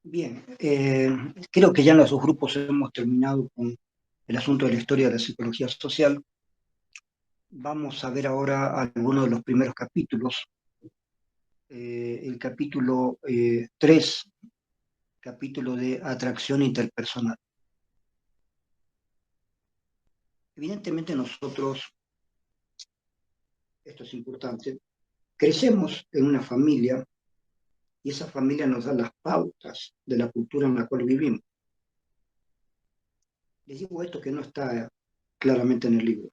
Bien, creo que ya en los dos grupos hemos terminado con el asunto de la historia de la psicología social. Vamos a ver ahora algunos de los primeros capítulos. El capítulo 3, capítulo de atracción interpersonal. Evidentemente nosotros, esto es importante, crecemos en una familia y esa familia nos da las pautas de la cultura en la cual vivimos. Les digo esto que no está claramente en el libro.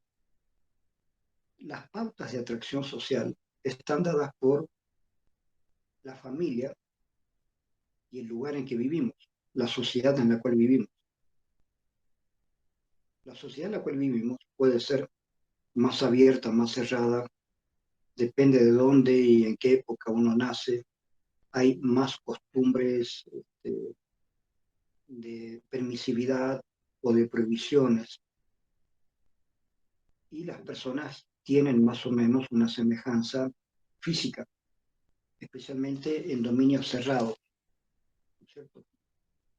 Las pautas de atracción social están dadas por la familia y el lugar en que vivimos, la sociedad en la cual vivimos. La sociedad en la cual vivimos puede ser más abierta, más cerrada, depende de dónde y en qué época uno nace. Hay más costumbres de permisividad o de prohibiciones y las personas tienen más o menos una semejanza física, especialmente en dominios cerrados, ¿no es cierto?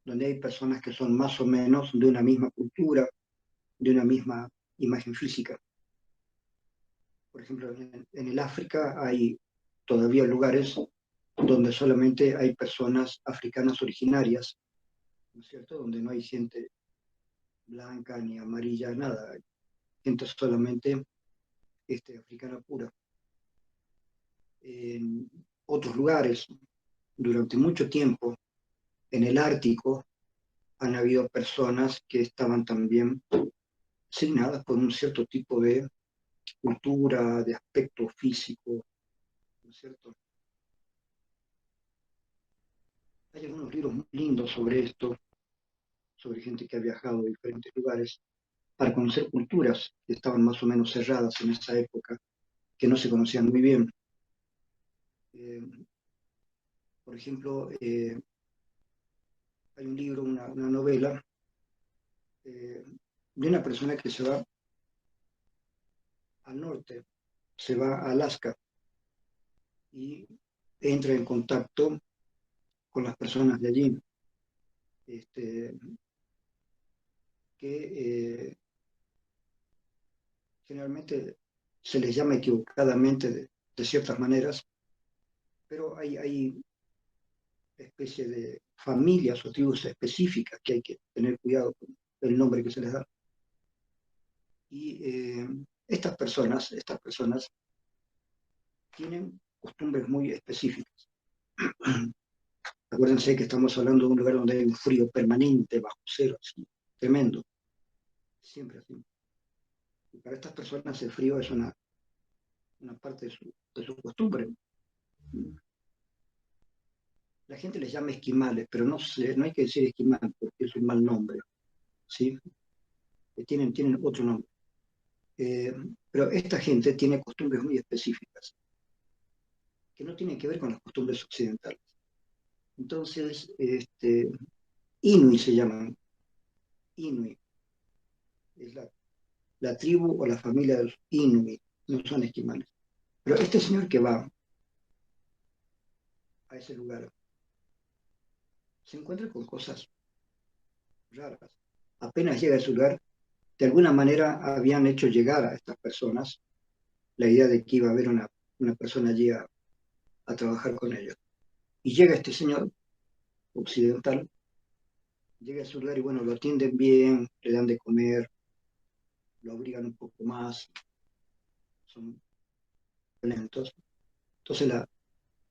Donde hay personas que son más o menos de una misma cultura, de una misma imagen física. Por ejemplo, en el África hay todavía lugares donde solamente hay personas africanas originarias, ¿no es cierto? Donde no hay gente blanca ni amarilla, nada, hay gente solamente africana pura. En otros lugares, durante mucho tiempo, en el Ártico, han habido personas que estaban también asignadas por un cierto tipo de cultura, de aspecto físico, ¿no es cierto? Hay algunos libros muy lindos sobre esto, sobre gente que ha viajado a diferentes lugares para conocer culturas que estaban más o menos cerradas en esa época, que no se conocían muy bien. Eh, por ejemplo, hay un libro, una novela, eh, de una persona que se va al norte, se va a Alaska y entra en contacto con las personas de allí, este, que generalmente se les llama equivocadamente de ciertas maneras, pero hay especie de familias o tribus específicas que hay que tener cuidado con el nombre que se les da. Y estas personas tienen costumbres muy específicas. Acuérdense que estamos hablando de un lugar donde hay un frío permanente, bajo cero, así, tremendo, siempre así. Y para estas personas el frío es una parte de su costumbre. La gente les llama esquimales, pero no hay que decir esquimal porque es un mal nombre, ¿sí? Tienen otro nombre. Eh, pero esta gente tiene costumbres muy específicas que no tienen que ver con las costumbres occidentales. Entonces, Inuit se llaman, Inuit, es la tribu o la familia de los Inuit, no son esquimales. Pero este señor que va a ese lugar se encuentra con cosas raras. Apenas llega a ese lugar, de alguna manera habían hecho llegar a estas personas la idea de que iba a haber una persona allí a trabajar con ellos. Y llega este señor occidental, llega a su lugar y bueno, lo atienden bien, le dan de comer, lo abrigan un poco más, son violentos. Entonces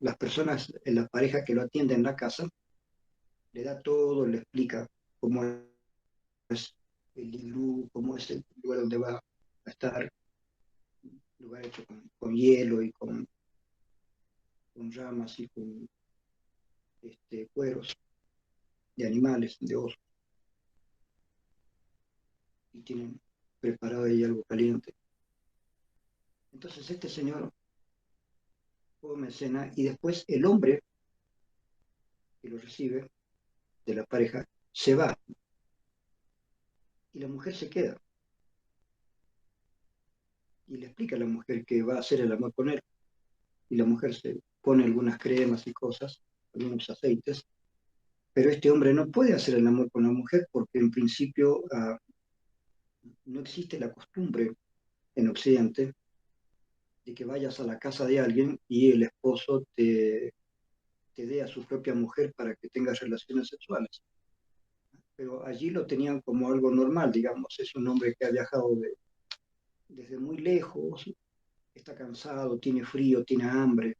las personas, en la pareja que lo atiende en la casa, le da todo, le explica cómo es el iglú, cómo es el lugar donde va a estar, un lugar hecho con hielo y con ramas y con cueros de animales, de osos, y tienen preparado ahí algo caliente. Entonces este señor come cena y después el hombre que lo recibe de la pareja se va y la mujer se queda y le explica a la mujer que va a hacer el amor con él y la mujer se pone algunas cremas y cosas, algunos aceites pero este hombre no puede hacer el amor con la mujer porque en principio no existe la costumbre en Occidente de que vayas a la casa de alguien y el esposo te dé a su propia mujer para que tengas relaciones sexuales. Pero allí lo tenían como algo normal, digamos. Es un hombre que ha viajado desde muy lejos, está cansado, tiene frío, tiene hambre,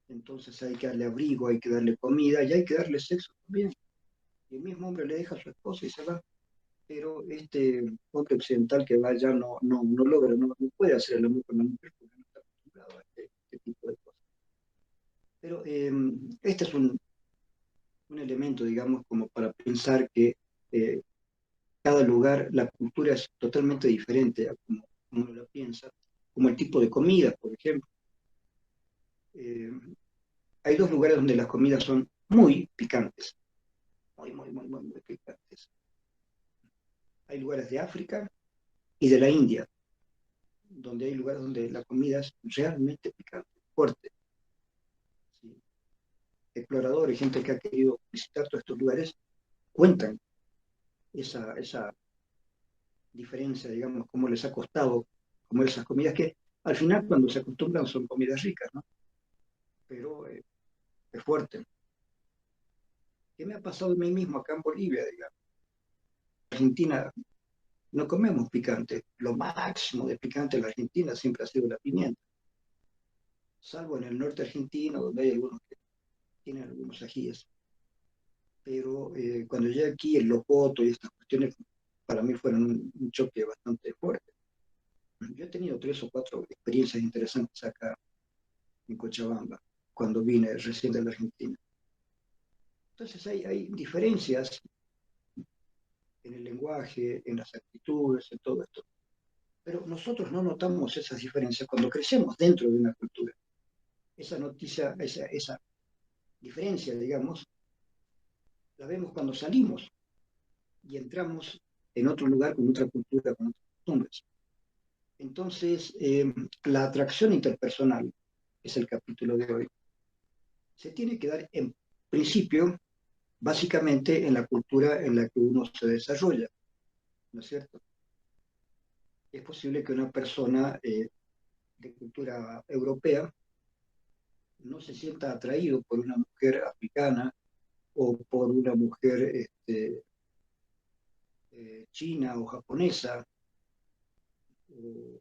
entonces hay que darle abrigo, hay que darle comida y hay que darle sexo también. Y el mismo hombre le deja a su esposa y se va, pero este hombre occidental que va ya no logra, no puede hacer el amor con la mujer porque no está acostumbrado a este tipo de cosas. Pero este es un elemento, digamos, como para pensar que eh, cada lugar, la cultura es totalmente diferente a como uno lo piensa, como el tipo de comida, por ejemplo. Eh, Hay dos lugares donde las comidas son muy picantes, muy picantes. Hay lugares de África y de la India, donde hay lugares donde la comida es realmente picante, fuerte. ¿Sí? Exploradores, gente que ha querido visitar todos estos lugares, cuentan esa diferencia, digamos, cómo les ha costado comer esas comidas que al final cuando se acostumbran son comidas ricas, ¿no? Pero es fuerte. ¿Qué me ha pasado a mí mismo acá en Bolivia, digamos? En Argentina no comemos picante. Lo máximo de picante en la Argentina siempre ha sido la pimienta, salvo en el norte argentino, donde hay algunos que tienen algunos ajíes. Pero cuando llegué aquí, el locoto y estas cuestiones para mí fueron un choque bastante fuerte. Yo he tenido tres o cuatro experiencias interesantes acá en Cochabamba, cuando vine recién de la Argentina. Entonces hay diferencias en el lenguaje, en las actitudes, en todo esto. Pero nosotros no notamos esas diferencias cuando crecemos dentro de una cultura. Esa noticia, esa diferencia, digamos, la vemos cuando salimos y entramos en otro lugar con otra cultura, con otras costumbres. Entonces, la atracción interpersonal, que es el capítulo de hoy, se tiene que dar en principio, básicamente en la cultura en la que uno se desarrolla, ¿no es cierto? Es posible que una persona de cultura europea no se sienta atraído por una mujer africana o por una mujer china o japonesa, o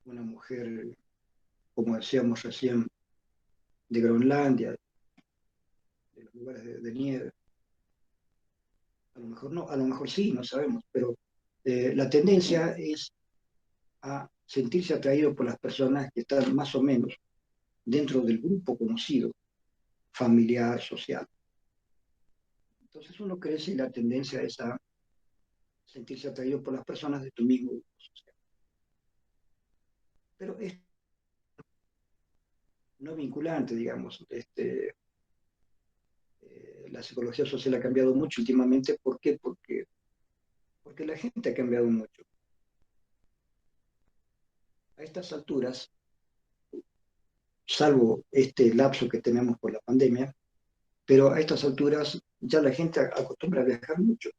una mujer, como decíamos recién, de Groenlandia, de los lugares de nieve. A lo mejor no, a lo mejor sí, no sabemos, pero la tendencia es a sentirse atraído por las personas que están más o menos dentro del grupo conocido, familiar, social. Entonces uno crece y la tendencia es a sentirse atraído por las personas de tu mismo grupo social. Pero es no vinculante, digamos. La psicología social ha cambiado mucho últimamente. ¿Por qué? Porque la gente ha cambiado mucho. A estas alturas, salvo este lapso que tenemos por la pandemia, pero a estas alturas ya la gente acostumbra a viajar mucho.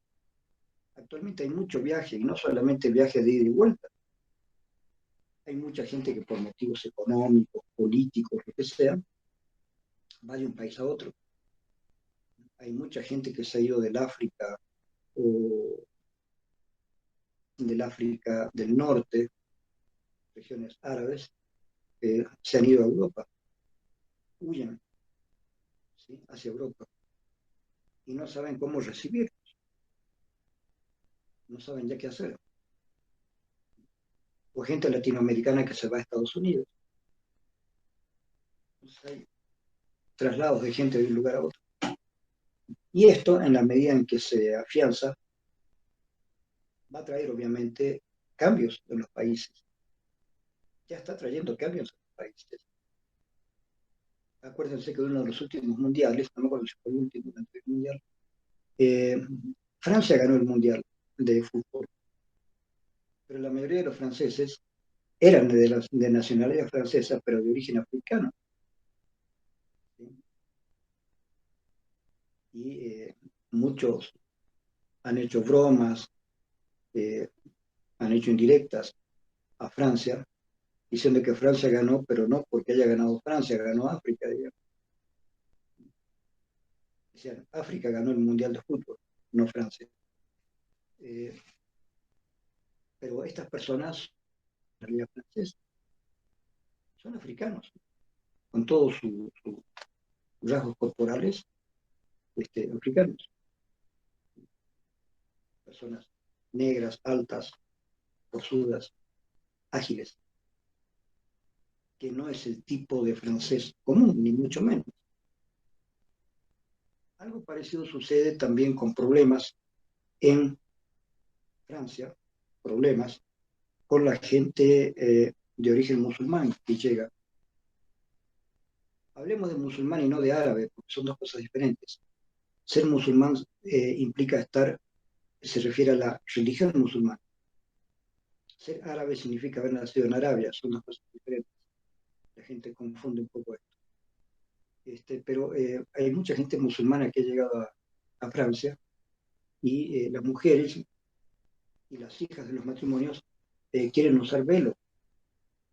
Actualmente hay mucho viaje y no solamente viaje de ida y vuelta. Hay mucha gente que por motivos económicos, políticos, lo que sea, va de un país a otro. Hay mucha gente que se ha ido del África o del África del Norte, regiones árabes, que se han ido a Europa, huyen, ¿sí? Hacia Europa y no saben cómo recibir, no saben ya qué hacer. O gente latinoamericana que se va a Estados Unidos. Entonces hay traslados de gente de un lugar a otro. Y esto, en la medida en que se afianza, va a traer obviamente cambios en los países. Ya está trayendo cambios en los países. Acuérdense que uno de los últimos mundiales, no me acuerdo si fue el último mundial, eh, Francia ganó el mundial de fútbol, pero la mayoría de los franceses eran de nacionalidad francesa, pero de origen africano. ¿Sí? y muchos han hecho bromas, eh, han hecho indirectas a Francia, diciendo que Francia ganó, pero no porque haya ganado Francia, ganó África, digamos. Decían, África ganó el Mundial de Fútbol, no Francia. Eh, pero estas personas, en realidad francesas, son africanos, con todos sus rasgos corporales africanos. Personas negras, altas, forzudas, ágiles, que no es el tipo de francés común, ni mucho menos. Algo parecido sucede también con problemas en Francia, problemas con la gente de origen musulmán que llega. Hablemos de musulmán y no de árabe, porque son dos cosas diferentes. Ser musulmán implica estar, se refiere a la religión musulmana. Ser árabe significa haber nacido en Arabia, son dos cosas diferentes. La gente confunde un poco esto. Pero hay mucha gente musulmana que ha llegado a Francia y las mujeres y las hijas de los matrimonios quieren usar velo.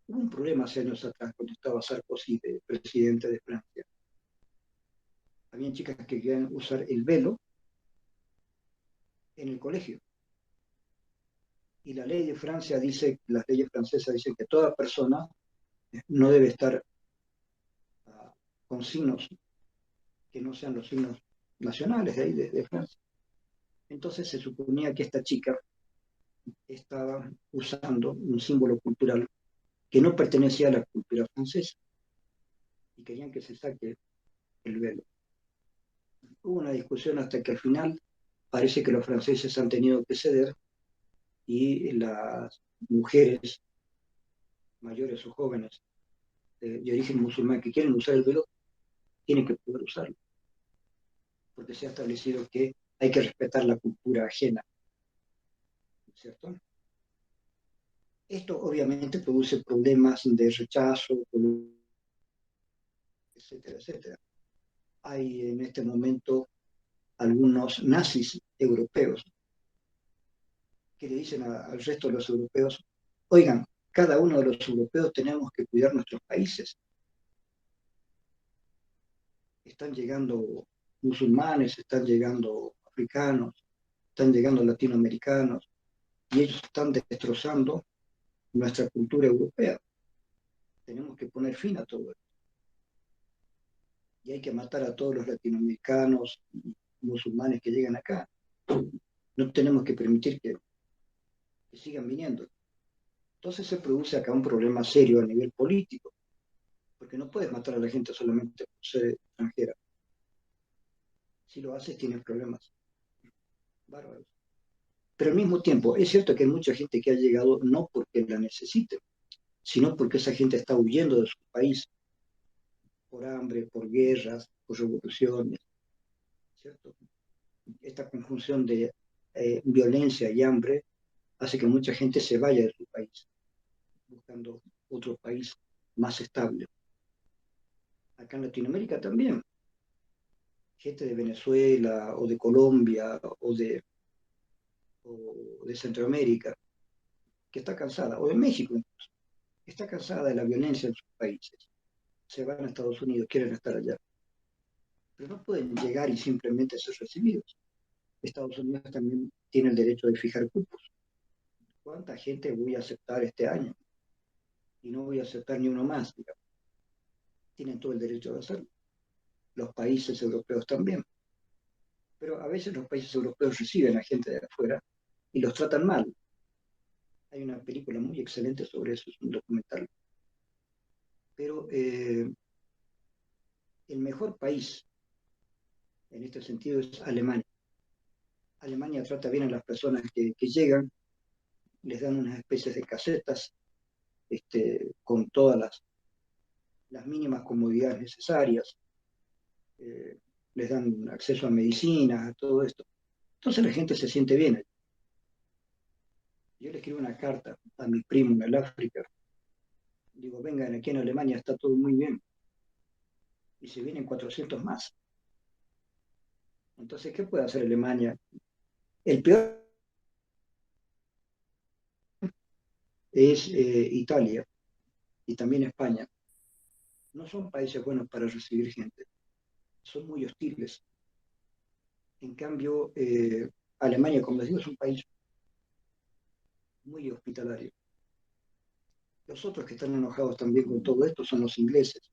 Hubo un problema hace años atrás cuando estaba Sarkozy de presidente de Francia. Habían chicas que querían usar el velo en el colegio. Y la ley de Francia dice, las leyes francesas dicen que toda persona no debe estar con signos que no sean los signos nacionales de ahí, de Francia. Entonces se suponía que esta chica estaba usando un símbolo cultural que no pertenecía a la cultura francesa y querían que se saque el velo. Hubo una discusión hasta que al final parece que los franceses han tenido que ceder y las mujeres mayores o jóvenes de origen musulmán que quieren usar el velo tienen que poder usarlo, porque se ha establecido que hay que respetar la cultura ajena, ¿cierto? Esto obviamente produce problemas de rechazo, etcétera, etcétera. Hay en este momento algunos nazis europeos que le dicen al resto de los europeos, oigan, cada uno de los europeos tenemos que cuidar nuestros países. Están llegando musulmanes, están llegando africanos, están llegando latinoamericanos, y ellos están destrozando nuestra cultura europea. Tenemos que poner fin a todo esto. Y hay que matar a todos los latinoamericanos y musulmanes que llegan acá. No tenemos que permitir que sigan viniendo. Entonces se produce acá un problema serio a nivel político, porque no puedes matar a la gente solamente por ser extranjera. Si lo haces, tienes problemas bárbaros. Pero al mismo tiempo, es cierto que hay mucha gente que ha llegado no porque la necesite, sino porque esa gente está huyendo de su país por hambre, por guerras, por revoluciones, ¿cierto? Esta conjunción de violencia y hambre hace que mucha gente se vaya de su país, buscando otro país más estable. Acá en Latinoamérica también, gente de Venezuela o de Colombia o de Centroamérica, que está cansada, o de México, está cansada de la violencia en sus países. Se van a Estados Unidos, quieren estar allá. Pero no pueden llegar y simplemente ser recibidos. Estados Unidos también tiene el derecho de fijar cupos. ¿Cuánta gente voy a aceptar este año? Y no voy a aceptar ni uno más, digamos. Tienen todo el derecho de hacerlo. Los países europeos también. Pero a veces los países europeos reciben a gente de afuera y los tratan mal. Hay una película muy excelente sobre eso, es un documental. Pero el mejor país en este sentido es Alemania. Alemania trata bien a las personas que llegan, les dan unas especies de casetas con todas las mínimas comodidades necesarias, eh, les dan acceso a medicinas, a todo esto. Entonces la gente se siente bien. Yo le escribo una carta a mi primo en el África, digo, vengan, aquí en Alemania está todo muy bien, y se vienen 400 más. Entonces, ¿qué puede hacer Alemania? El peor es Italia y también España. No son países buenos para recibir gente, son muy hostiles. En cambio, Alemania, como les digo, es un país muy hospitalario. Los otros que están enojados también con todo esto son los ingleses.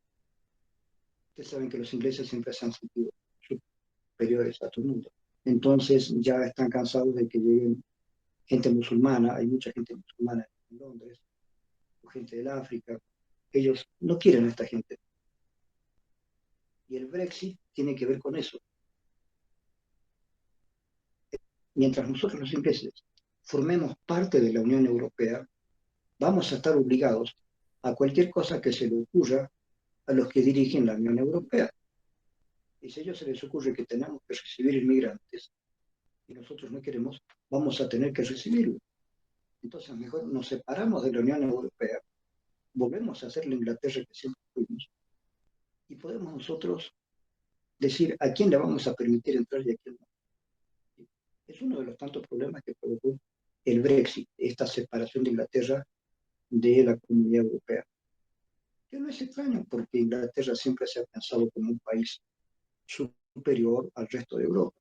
Ustedes saben que los ingleses siempre se han sentido superiores a todo el mundo. Entonces ya están cansados de que lleguen gente musulmana, hay mucha gente musulmana en Londres, o gente del África. Ellos no quieren a esta gente. Y el Brexit tiene que ver con eso. Mientras nosotros los ingleses formemos parte de la Unión Europea, vamos a estar obligados a cualquier cosa que se le ocurra a los que dirigen la Unión Europea. Y si a ellos se les ocurre que tenemos que recibir inmigrantes y nosotros no queremos, vamos a tener que recibirlos. Entonces, mejor nos separamos de la Unión Europea, volvemos a ser la Inglaterra que siempre fuimos y podemos nosotros decir a quién le vamos a permitir entrar y a quién no. Es uno de los tantos problemas que provocó el Brexit, esta separación de Inglaterra de la Comunidad Europea. Que no es extraño porque Inglaterra siempre se ha pensado como un país superior al resto de Europa.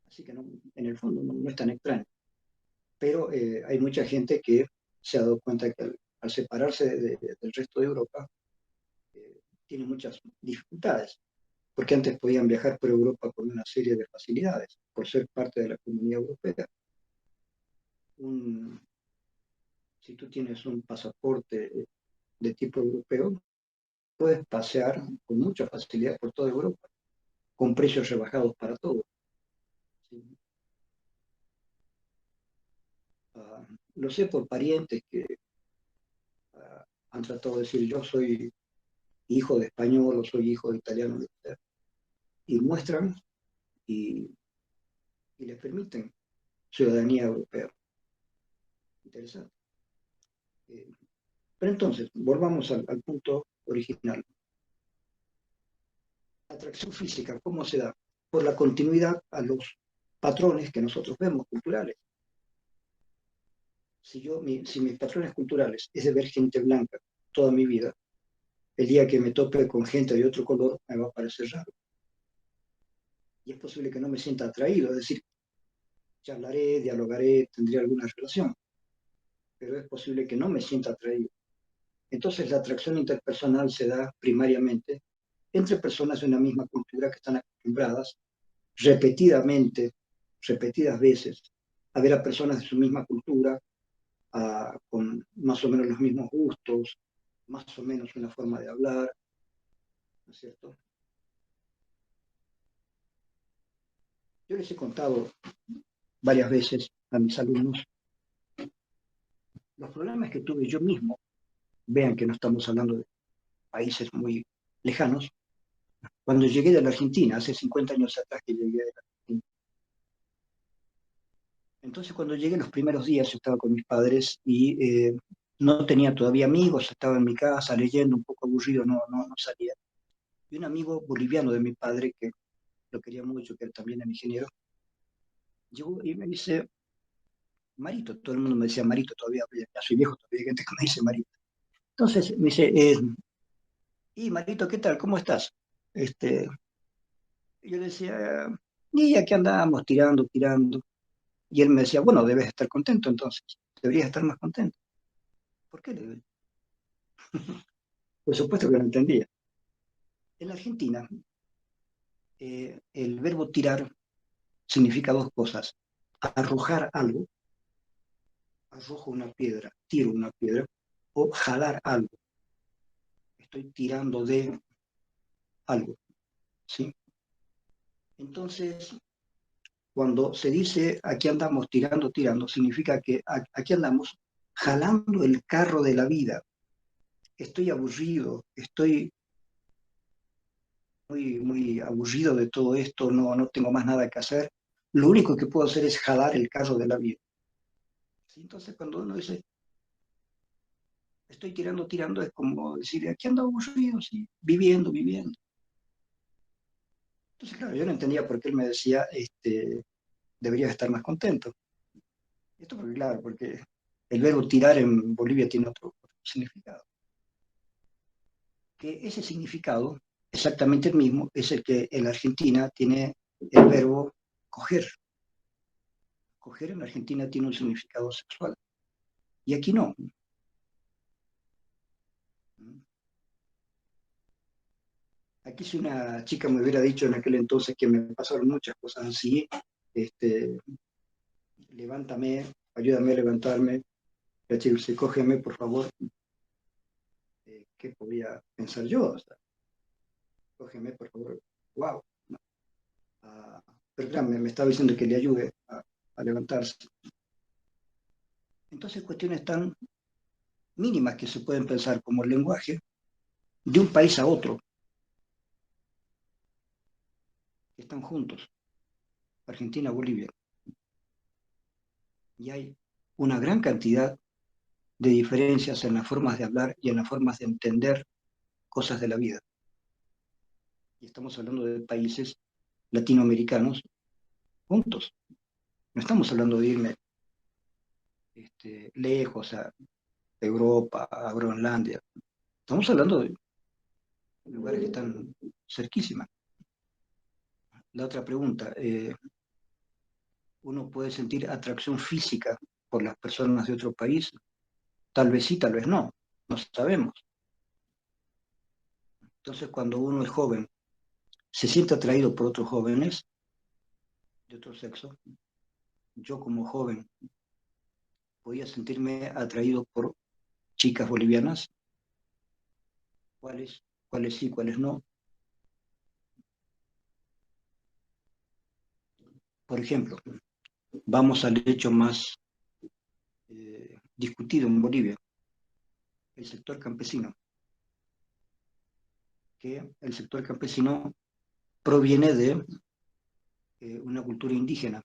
Así que no, en el fondo no es tan extraño. Pero hay mucha gente que se ha dado cuenta que al separarse del resto de Europa tiene muchas dificultades, porque antes podían viajar por Europa con una serie de facilidades, por ser parte de la Comunidad Europea. Un, si tú tienes un pasaporte de tipo europeo, puedes pasear con mucha facilidad por toda Europa, con precios rebajados para todos. ¿Sí? Lo sé por parientes que han tratado de decir yo soy hijo de español o soy hijo de italiano, y muestran y, y les permiten ciudadanía europea. Interesante. Eh, pero entonces, volvamos al punto original. La atracción física, ¿cómo se da? Por la continuidad a los patrones que nosotros vemos culturales. Si mis patrones culturales es de ver gente blanca toda mi vida, el día que me tope con gente de otro color me va a parecer raro. Y es posible que no me sienta atraído, es decir, charlaré, dialogaré, tendré alguna relación, pero es posible que no me sienta atraído. Entonces la atracción interpersonal se da primariamente entre personas de una misma cultura que están acostumbradas repetidamente, repetidas veces, a ver a personas de su misma cultura, con más o menos los mismos gustos, más o menos una forma de hablar, ¿no es cierto? Yo les he contado varias veces a mis alumnos los problemas que tuve yo mismo. Vean que no estamos hablando de países muy lejanos. Cuando llegué de la Argentina, hace 50 años atrás que llegué de la Argentina. Entonces, cuando llegué los primeros días, yo estaba con mis padres y no tenía todavía amigos, estaba en mi casa leyendo, un poco aburrido, no salía. Y un amigo boliviano de mi padre, que lo quería mucho, que él también era ingeniero, llegó y me dice, Marito, todo el mundo me decía Marito todavía, ya soy viejo, todavía hay gente que me dice Marito. Entonces me dice, y Marito, ¿qué tal? ¿Cómo estás? Este, y yo le decía, y aquí andábamos tirando, tirando. Y él me decía, bueno, debes estar contento entonces, deberías estar más contento. ¿Por qué? Por supuesto que lo entendía. En la Argentina, el verbo tirar significa dos cosas. Arrojar algo, arrojo una piedra, tiro una piedra, o jalar algo, estoy tirando de algo, ¿sí? Entonces, cuando se dice aquí andamos tirando, tirando, significa que aquí andamos jalando el carro de la vida. Estoy aburrido, estoy muy aburrido de todo esto, no tengo más nada que hacer. Lo único que puedo hacer es jalar el carro de la vida. ¿Sí? Entonces, cuando uno dice estoy tirando, tirando, es como decir aquí ando aburrido, ¿sí? Viviendo, viviendo. Entonces, claro, yo no entendía por qué él me decía, deberías estar más contento. Esto porque, claro, porque el verbo tirar en Bolivia tiene otro significado. Que ese significado, exactamente el mismo, es el que en la Argentina tiene el verbo coger. Coger en la Argentina tiene un significado sexual. Y aquí no. Aquí si una chica me hubiera dicho en aquel entonces que me pasaron muchas cosas así, este, levántame, ayúdame a levantarme, la chica dice, cógeme, por favor, ¿qué podía pensar yo? O sea, cógeme, por favor, wow. ¿No? Pero claro, me estaba diciendo que le ayude a levantarse. Entonces, cuestiones tan mínimas que se pueden pensar como el lenguaje de un país a otro, que están juntos, Argentina, Bolivia, y hay una gran cantidad de diferencias en las formas de hablar y en las formas de entender cosas de la vida. Y estamos hablando de países latinoamericanos juntos. No estamos hablando de irme lejos a Europa, a Groenlandia. Estamos hablando de lugares que están cerquísimas. La otra pregunta, ¿uno puede sentir atracción física por las personas de otro país? Tal vez sí, tal vez no. No sabemos. Entonces, cuando uno es joven, se siente atraído por otros jóvenes de otro sexo. Yo como joven podía sentirme atraído por chicas bolivianas, cuáles sí, cuáles no. Por ejemplo, vamos al hecho más discutido en Bolivia, el sector campesino, que el sector campesino proviene de una cultura indígena.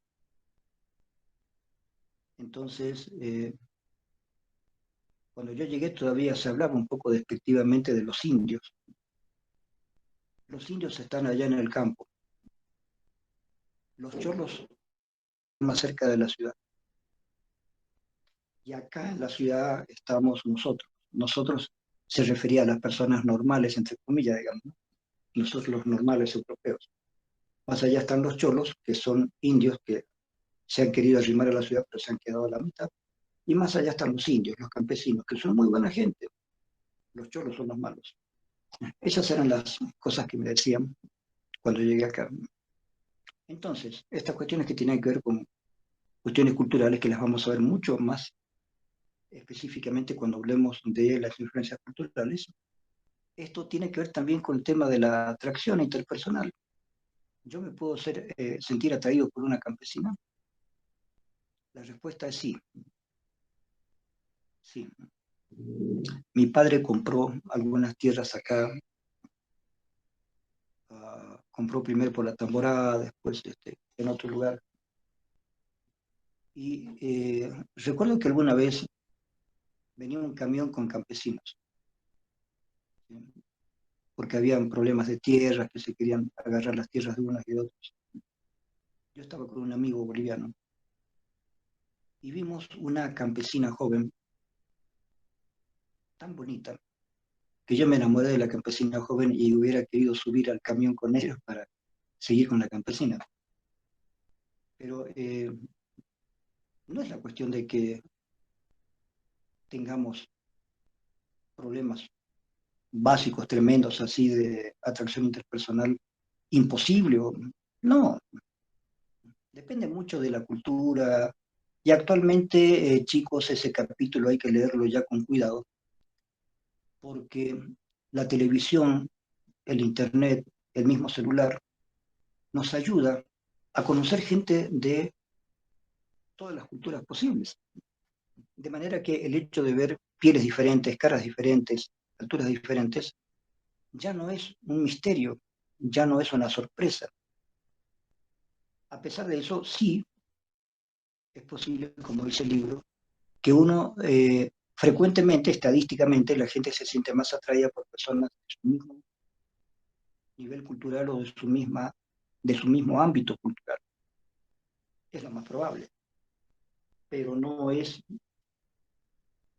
Entonces, cuando yo llegué todavía se hablaba un poco despectivamente de los indios. Los indios están allá en el campo, los cholos más cerca de la ciudad. Y acá en la ciudad estamos nosotros. Nosotros se refería a las personas normales, entre comillas, digamos, ¿no? Nosotros los normales europeos. Más allá están los cholos, que son indios que se han querido arrimar a la ciudad, pero se han quedado a la mitad. Y más allá están los indios, los campesinos, que son muy buena gente. Los cholos son los malos. Esas eran las cosas que me decían cuando llegué acá. Entonces, estas cuestiones que tienen que ver con cuestiones culturales, que las vamos a ver mucho más específicamente cuando hablemos de las influencias culturales, esto tiene que ver también con el tema de la atracción interpersonal. ¿Yo me puedo sentir atraído por una campesina? La respuesta es sí, sí. Mi padre compró algunas tierras acá, compró primero por la Tamborada, después en otro lugar. Y recuerdo que alguna vez venía un camión con campesinos, ¿sí? Porque habían problemas de tierras, que se querían agarrar las tierras de unos y de otros. Yo estaba con un amigo boliviano y vimos una campesina joven, tan bonita, que yo me enamoré de la campesina joven y hubiera querido subir al camión con ellos para seguir con la campesina. Pero no es la cuestión de que tengamos problemas básicos, tremendos, así de atracción interpersonal, imposible. No, depende mucho de la cultura. Y actualmente, chicos, ese capítulo hay que leerlo ya con cuidado, porque la televisión, el internet, el mismo celular, nos ayuda a conocer gente de todas las culturas posibles. De manera que el hecho de ver pieles diferentes, caras diferentes, alturas diferentes, ya no es un misterio, ya no es una sorpresa. A pesar de eso, sí es posible, como dice el libro, que uno frecuentemente, estadísticamente, la gente se siente más atraída por personas de su mismo nivel cultural o de su misma de su mismo ámbito cultural. Es lo más probable, pero no es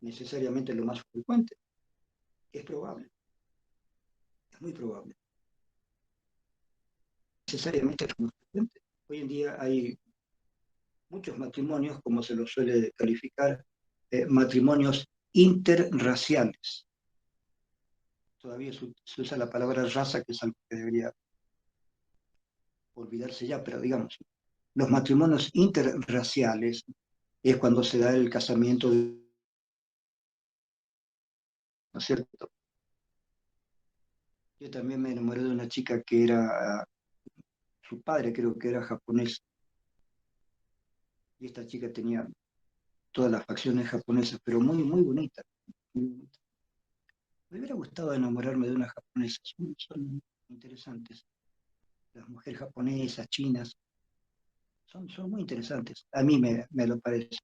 necesariamente lo más frecuente. Es probable, es muy probable. Necesariamente es lo más frecuente. Hoy en día hay muchos matrimonios, como se los suele calificar, matrimonios interraciales. Todavía se usa la palabra raza, que es algo que debería olvidarse ya, pero digamos, los matrimonios interraciales es cuando se da el casamiento, ¿no es cierto? Yo también me enamoré de una chica que era, su padre creo que era japonés, y esta chica tenía todas las facciones japonesas, pero muy, muy bonita. Muy bonita. Me hubiera gustado enamorarme de una japonesa, son interesantes. Las mujeres japonesas, chinas, son muy interesantes. A mí me lo parece.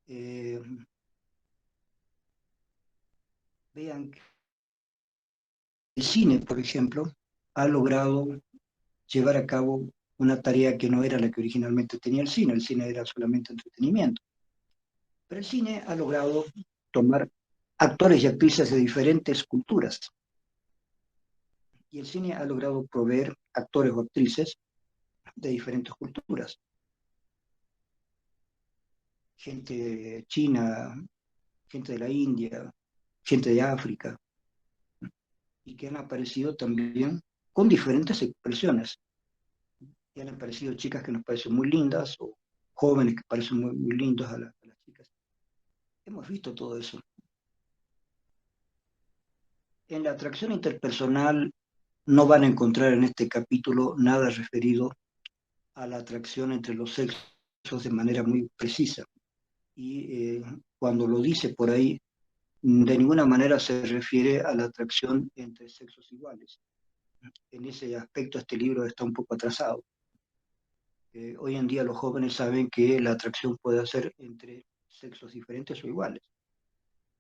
Eh, vean que el cine, por ejemplo, ha logrado llevar a cabo una tarea que no era la que originalmente tenía el cine era solamente entretenimiento. Pero el cine ha logrado tomar actores y actrices de diferentes culturas. Y el cine ha logrado proveer actores o actrices de diferentes culturas. Gente china, gente de la India, gente de África, y que han aparecido también con diferentes expresiones. Y han aparecido chicas que nos parecen muy lindas, o jóvenes que parecen muy, muy lindos a las chicas. Hemos visto todo eso. En la atracción interpersonal no van a encontrar en este capítulo nada referido a la atracción entre los sexos de manera muy precisa. Y cuando lo dice por ahí, de ninguna manera se refiere a la atracción entre sexos iguales. En ese aspecto este libro está un poco atrasado. Hoy en día los jóvenes saben que la atracción puede ser entre sexos diferentes o iguales.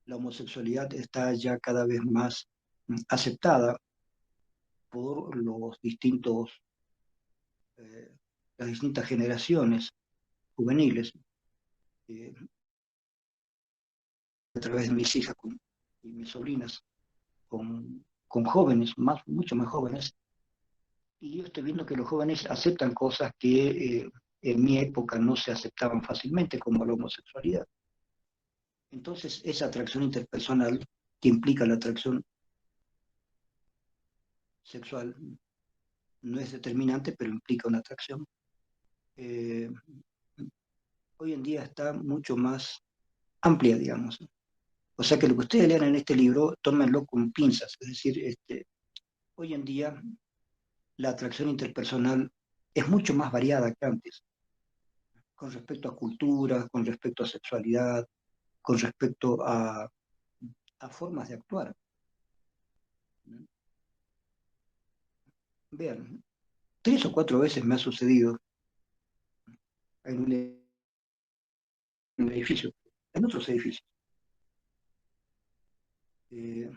La homosexualidad está ya cada vez más aceptada por los distintos, eh, las distintas generaciones juveniles, eh, a través de mis hijas y mis sobrinas, con jóvenes, mucho más jóvenes, y yo estoy viendo que los jóvenes aceptan cosas que en mi época no se aceptaban fácilmente, como la homosexualidad. Entonces, esa atracción interpersonal que implica la atracción sexual no es determinante, pero implica una atracción. Eh, hoy en día está mucho más amplia, digamos. O sea que lo que ustedes lean en este libro, tómenlo con pinzas. Es decir, hoy en día la atracción interpersonal es mucho más variada que antes, con respecto a cultura, con respecto a sexualidad, con respecto a formas de actuar. Vean, 3 o 4 veces me ha sucedido en un edificio, en otros edificios. Eh,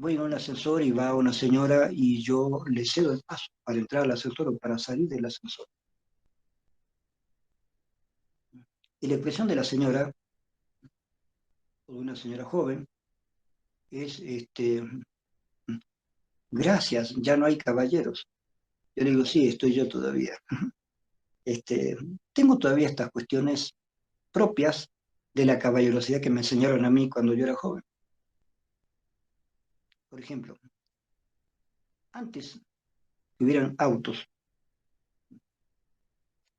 voy en un ascensor y va una señora y yo le cedo el paso para entrar al ascensor o para salir del ascensor. Y la expresión de la señora, o de una señora joven, es, gracias, ya no hay caballeros. Yo le digo, sí, estoy yo todavía. Este, tengo todavía estas cuestiones propias de la caballerosidad que me enseñaron a mí cuando yo era joven. Por ejemplo, antes que hubieran autos,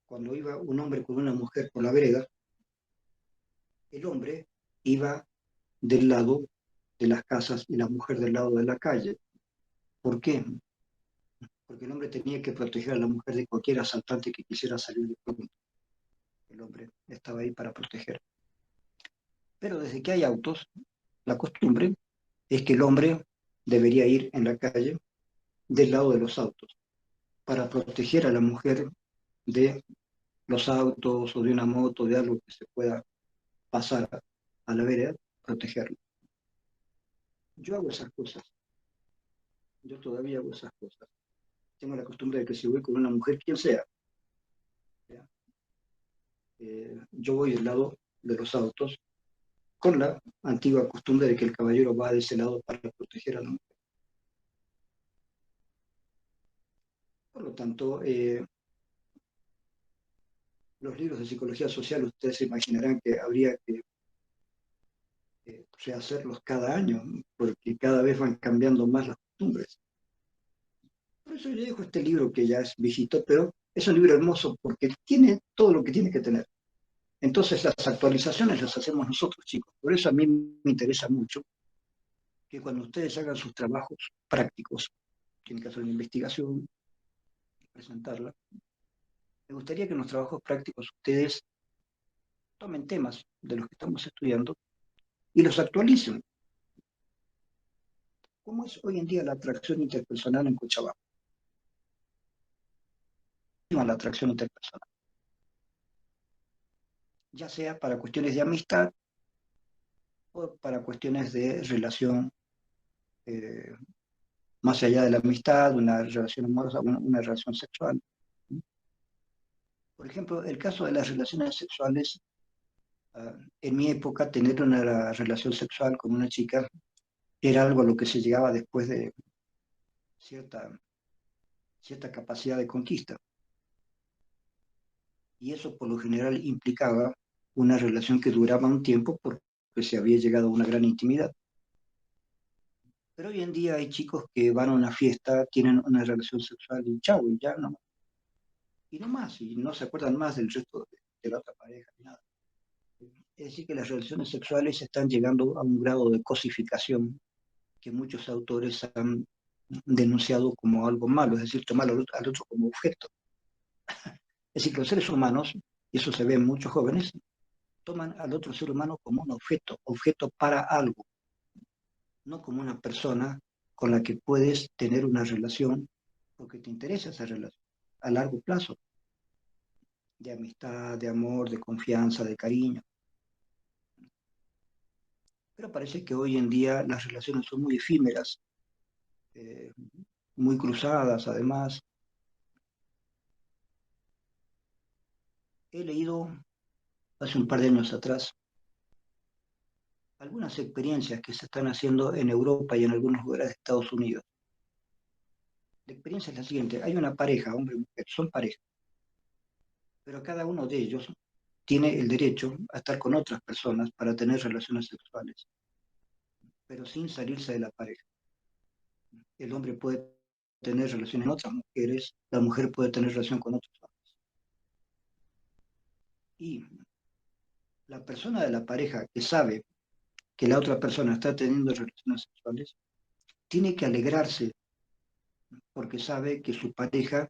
cuando iba un hombre con una mujer por la vereda, el hombre iba del lado de las casas y la mujer del lado de la calle. ¿Por qué? Porque el hombre tenía que proteger a la mujer de cualquier asaltante que quisiera salir de pronto. El hombre estaba ahí para proteger. Pero desde que hay autos, la costumbre es que el hombre debería ir en la calle del lado de los autos para proteger a la mujer de los autos o de una moto, de algo que se pueda pasar a la vereda, protegerlo. Yo hago esas cosas, yo todavía hago esas cosas. tengo la costumbre de que si voy con una mujer, quien sea, yo voy del lado de los autos, con la antigua costumbre de que el caballero va de ese lado para proteger a la mujer. Por lo tanto, los libros de psicología social, ustedes se imaginarán que habría que rehacerlos cada año, porque cada vez van cambiando más las costumbres. Por eso yo dejo este libro que ya es viejito, pero es un libro hermoso porque tiene todo lo que tiene que tener. Entonces las actualizaciones las hacemos nosotros, chicos. Por eso a mí me interesa mucho que cuando ustedes hagan sus trabajos prácticos, tienen que hacer una investigación, presentarla, me gustaría que en los trabajos prácticos ustedes tomen temas de los que estamos estudiando y los actualicen. ¿Cómo es hoy en día la atracción interpersonal en Cochabamba? La atracción interpersonal, ya sea para cuestiones de amistad o para cuestiones de relación eh, más allá de la amistad, una relación amorosa, una relación sexual. Por ejemplo, el caso de las relaciones sexuales, en mi época, tener una relación sexual con una chica era algo a lo que se llegaba después de cierta, cierta capacidad de conquista. Y eso por lo general implicaba una relación que duraba un tiempo porque se había llegado a una gran intimidad. Pero hoy en día hay chicos que van a una fiesta, tienen una relación sexual y chau, y ya no, y no más, y no se acuerdan más del resto de la otra pareja, ni nada. Es decir, que las relaciones sexuales están llegando a un grado de cosificación que muchos autores han denunciado como algo malo, es decir, tomar al otro como objeto. Es decir, que los seres humanos, y eso se ve en muchos jóvenes, toman al otro ser humano como un objeto, objeto para algo, no como una persona con la que puedes tener una relación porque te interesa esa relación a largo plazo, de amistad, de amor, de confianza, de cariño. Pero parece que hoy en día las relaciones son muy efímeras, eh, muy cruzadas además. He leído hace un par de años atrás algunas experiencias que se están haciendo en Europa y en algunos lugares de Estados Unidos. La experiencia es la siguiente, hay una pareja, hombre y mujer, son pareja, pero cada uno de ellos tiene el derecho a estar con otras personas para tener relaciones sexuales, pero sin salirse de la pareja. El hombre puede tener relación con otras mujeres, la mujer puede tener relación con otros hombres. Y la persona de la pareja que sabe que la otra persona está teniendo relaciones sexuales, tiene que alegrarse porque sabe que su pareja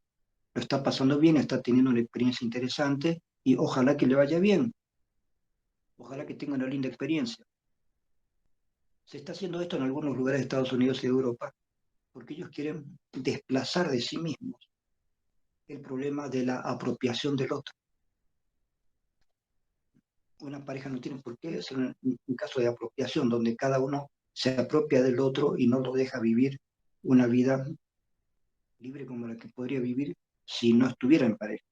lo está pasando bien, está teniendo una experiencia interesante y ojalá que le vaya bien, ojalá que tenga una linda experiencia. Se está haciendo esto en algunos lugares de Estados Unidos y de Europa porque ellos quieren desplazar de sí mismos el problema de la apropiación del otro. Una pareja no tiene por qué ser un caso de apropiación, donde cada uno se apropia del otro y no lo deja vivir una vida libre como la que podría vivir si no estuviera en pareja.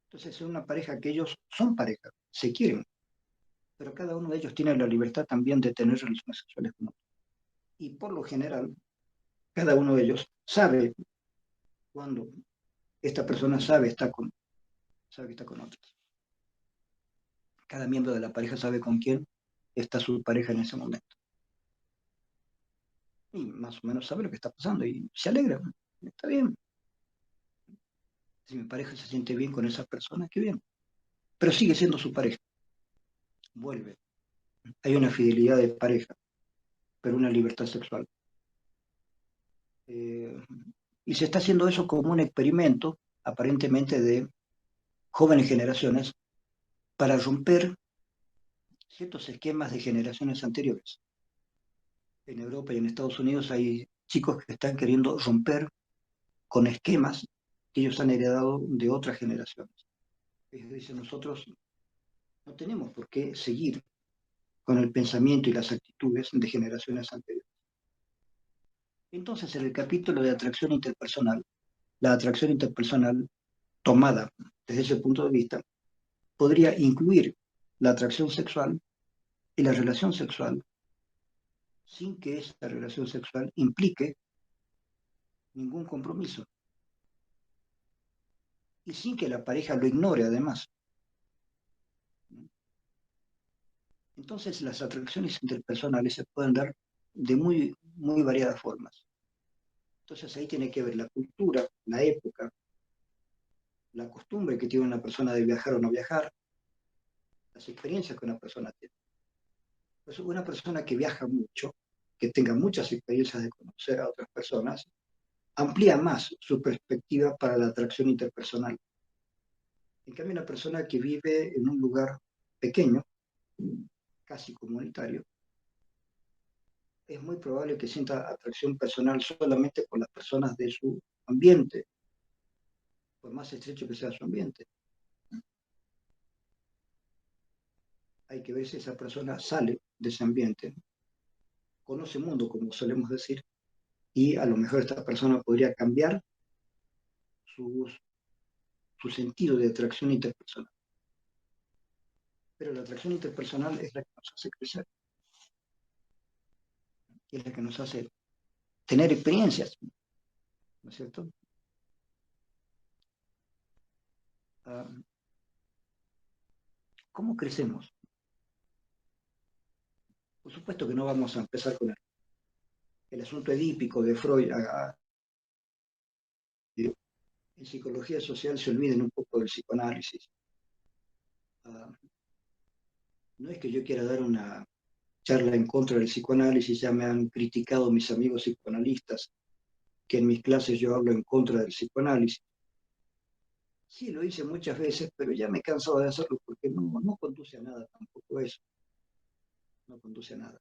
Entonces es una pareja que ellos son pareja, se quieren, pero cada uno de ellos tiene la libertad también de tener relaciones sexuales con otro. Y por lo general, cada uno de ellos sabe cuando esta persona sabe que está con otros. Cada miembro de la pareja sabe con quién está su pareja en ese momento. Y más o menos sabe lo que está pasando y se alegra. Está bien. Si mi pareja se siente bien con esa persona, qué bien. Pero sigue siendo su pareja. Vuelve. Hay una fidelidad de pareja, pero una libertad sexual. Eh, y se está haciendo eso como un experimento, aparentemente de jóvenes generaciones, para romper ciertos esquemas de generaciones anteriores. En Europa y en Estados Unidos hay chicos que están queriendo romper con esquemas que ellos han heredado de otras generaciones. Ellos dicen, nosotros no tenemos por qué seguir con el pensamiento y las actitudes de generaciones anteriores. Entonces, en el capítulo de atracción interpersonal, la atracción interpersonal tomada desde ese punto de vista podría incluir la atracción sexual y la relación sexual sin que esta relación sexual implique ningún compromiso y sin que la pareja lo ignore además. Entonces las atracciones interpersonales se pueden dar de muy variadas formas. Entonces ahí tiene que ver la cultura, la época, la costumbre que tiene una persona de viajar o no viajar, las experiencias que una persona tiene. Pues una persona que viaja mucho, que tenga muchas experiencias de conocer a otras personas, amplía más su perspectiva para la atracción interpersonal. En cambio, una persona que vive en un lugar pequeño, casi comunitario, es muy probable que sienta atracción personal solamente por las personas de su ambiente, por más estrecho que sea su ambiente. Hay que ver si esa persona sale de ese ambiente, conoce el mundo, como solemos decir, y a lo mejor esta persona podría cambiar su, su sentido de atracción interpersonal. Pero la atracción interpersonal es la que nos hace crecer, y es la que nos hace tener experiencias, ¿no es cierto? ¿Cómo crecemos? Por supuesto que no vamos a empezar con el asunto edípico de Freud. En psicología social se olviden un poco del psicoanálisis. No es que yo quiera dar una charla en contra del psicoanálisis, ya me han criticado mis amigos psicoanalistas que en mis clases yo hablo en contra del psicoanálisis. Sí, lo hice muchas veces, pero ya me he cansado de hacerlo porque no conduce a nada tampoco eso, no conduce a nada.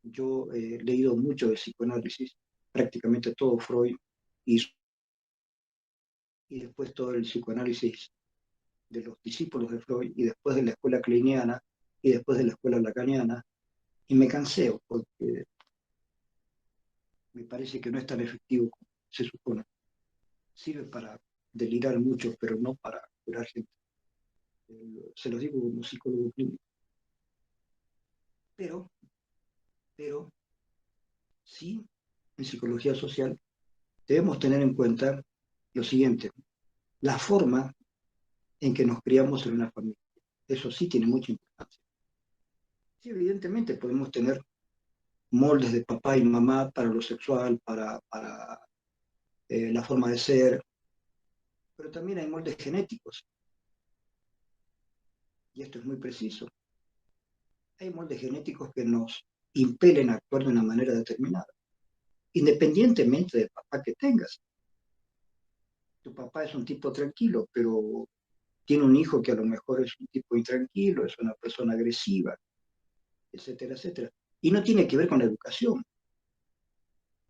Yo he leído mucho de psicoanálisis, prácticamente todo Freud hizo, y después todo el psicoanálisis de los discípulos de Freud, y después de la escuela kleiniana, y después de la escuela lacaniana, y me cansé porque me parece que no es tan efectivo como se supone. Sirve para delirar mucho, pero no para curar gente. Se los digo como psicólogo clínico. Pero, pero sí, en psicología social debemos tener en cuenta lo siguiente: la forma en que nos criamos en una familia. Eso sí tiene mucha importancia. Sí, evidentemente podemos tener moldes de papá y mamá para lo sexual, para la forma de ser, pero también hay moldes genéticos, y esto es muy preciso. Hay moldes genéticos que nos impelen a actuar de una manera determinada, independientemente del papá que tengas. Tu papá es un tipo tranquilo, pero tiene un hijo que a lo mejor es un tipo intranquilo, es una persona agresiva, etcétera, etcétera. Y no tiene que ver con la educación,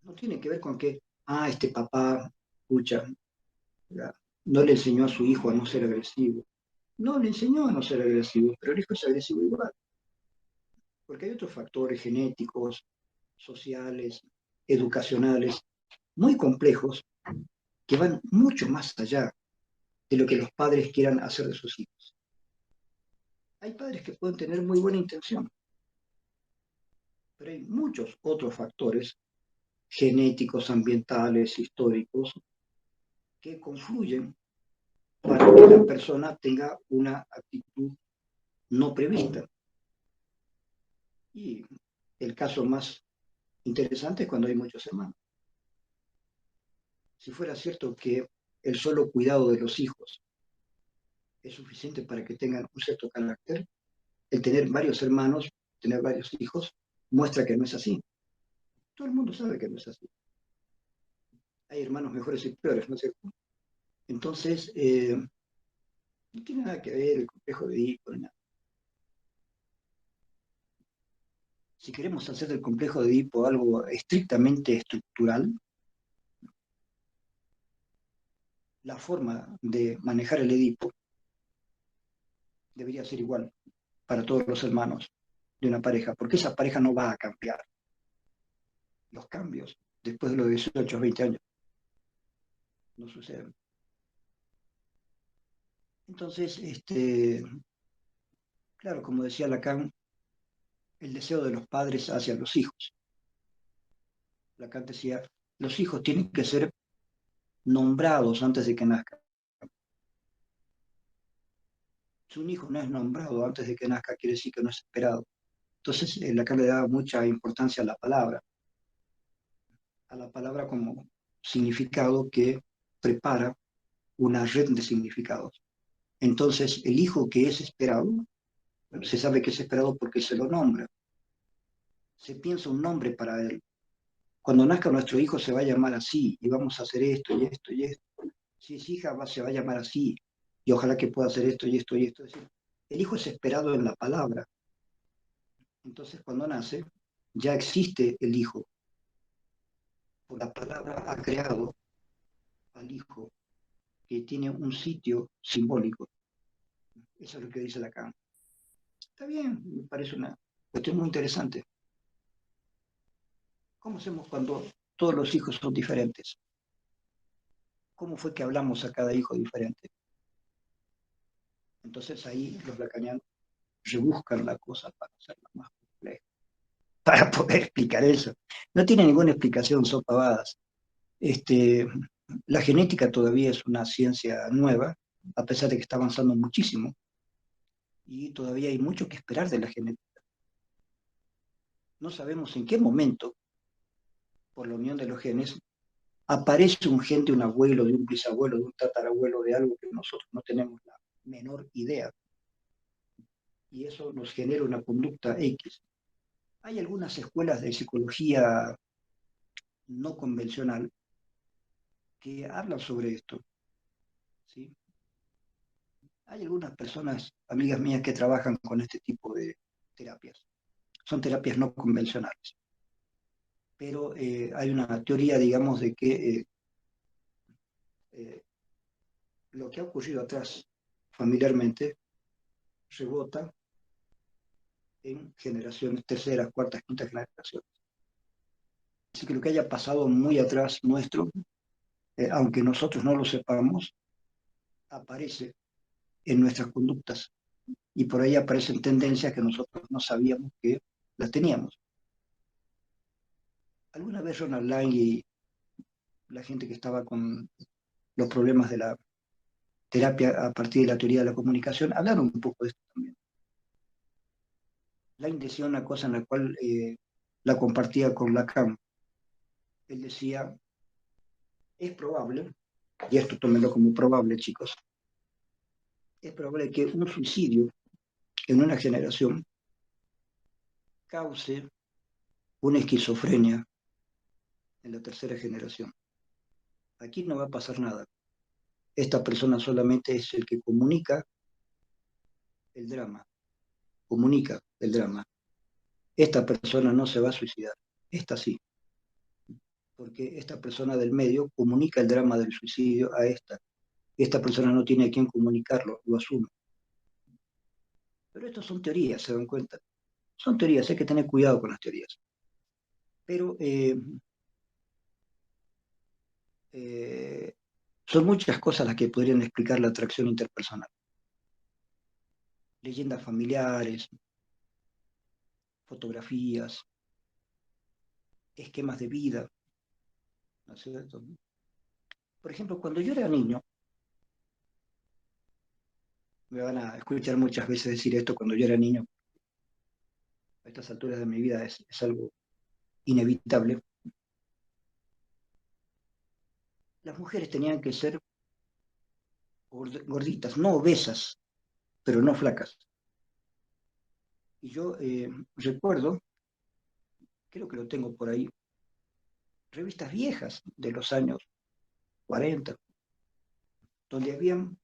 no tiene que ver con que, este papá, escucha, no le enseñó a su hijo a no ser agresivo. No le enseñó a no ser agresivo, pero el hijo es agresivo igual, porque hay otros factores genéticos, sociales, educacionales, muy complejos, que van mucho más allá de lo que los padres quieran hacer de sus hijos. Hay padres que pueden tener muy buena intención, pero hay muchos otros factores genéticos, ambientales, históricos, que confluyen para que la persona tenga una actitud no prevista. Y el caso más interesante es cuando hay muchos hermanos. Si fuera cierto que el solo cuidado de los hijos es suficiente para que tengan un cierto carácter, el tener varios hermanos, tener varios hijos, muestra que no es así. Todo el mundo sabe que no es así. Hay hermanos mejores y peores, ¿no es cierto? Entonces, no tiene nada que ver el complejo de Edipo, nada. Si queremos hacer del complejo de Edipo algo estrictamente estructural, la forma de manejar el Edipo debería ser igual para todos los hermanos de una pareja, porque esa pareja no va a cambiar. Los cambios después de los 18 o 20 años no sucede. Entonces, claro, como decía Lacan, el deseo de los padres hacia los hijos. Lacan decía, los hijos tienen que ser nombrados antes de que nazcan. Si un hijo no es nombrado antes de que nazca, quiere decir que no es esperado. Entonces, Lacan le daba mucha importancia a la palabra como significado que prepara una red de significados. Entonces, el hijo que es esperado, se sabe que es esperado porque se lo nombra, se piensa un nombre para él. Cuando nazca nuestro hijo se va a llamar así, y vamos a hacer esto y esto y esto. Si es hija, se va a llamar así, y ojalá que pueda hacer esto y esto y esto. Es decir, el hijo es esperado en la palabra. Entonces, cuando nace, ya existe el hijo. Por la palabra ha creado al hijo, que tiene un sitio simbólico. Eso es lo que dice Lacan. Está bien, me parece una cuestión muy interesante. ¿Cómo hacemos cuando todos los hijos son diferentes? ¿Cómo fue que hablamos a cada hijo diferente? Entonces ahí los lacanianos rebuscan la cosa para hacerla más compleja, para poder explicar eso. No tiene ninguna explicación, son pavadas. Este, la genética todavía es una ciencia nueva, a pesar de que está avanzando muchísimo, y todavía hay mucho que esperar de la genética. No sabemos en qué momento, por la unión de los genes, aparece un gen de un abuelo, de un bisabuelo, de un tatarabuelo, de algo que nosotros no tenemos la menor idea. Y eso nos genera una conducta X. Hay algunas escuelas de psicología no convencional que hablan sobre esto, ¿sí? Hay algunas personas, amigas mías, que trabajan con este tipo de terapias. Son terapias no convencionales. Pero hay una teoría, digamos, de que eh, lo que ha ocurrido atrás familiarmente rebota en generaciones, terceras, cuartas, quintas generaciones. Así que lo que haya pasado muy atrás nuestro, aunque nosotros no lo sepamos, aparece en nuestras conductas y por ahí aparecen tendencias que nosotros no sabíamos que las teníamos. Alguna vez Ronald Lang y la gente que estaba con los problemas de la terapia a partir de la teoría de la comunicación hablaron un poco de esto también. Lang decía una cosa en la cual la compartía con Lacan. Él decía, es probable, y esto tómenlo como probable, chicos, es probable que un suicidio en una generación cause una esquizofrenia en la tercera generación. Aquí no va a pasar nada. Esta persona solamente es el que el drama, comunica el drama. Esta persona no se va a suicidar, esta sí, porque esta persona del medio comunica el drama del suicidio a esta. Esta persona no tiene a quién comunicarlo, lo asume. Pero estas son teorías, ¿se dan cuenta? Son teorías, hay que tener cuidado con las teorías. Pero eh, son muchas cosas las que podrían explicar la atracción interpersonal. Leyendas familiares, fotografías, esquemas de vida, ¿no es cierto? Por ejemplo, cuando yo era niño, me van a escuchar muchas veces decir esto, cuando yo era niño, a estas alturas de mi vida es algo inevitable, las mujeres tenían que ser gorditas, no obesas, pero no flacas. Y yo recuerdo, creo que lo tengo por ahí, revistas viejas de los años 40, donde habían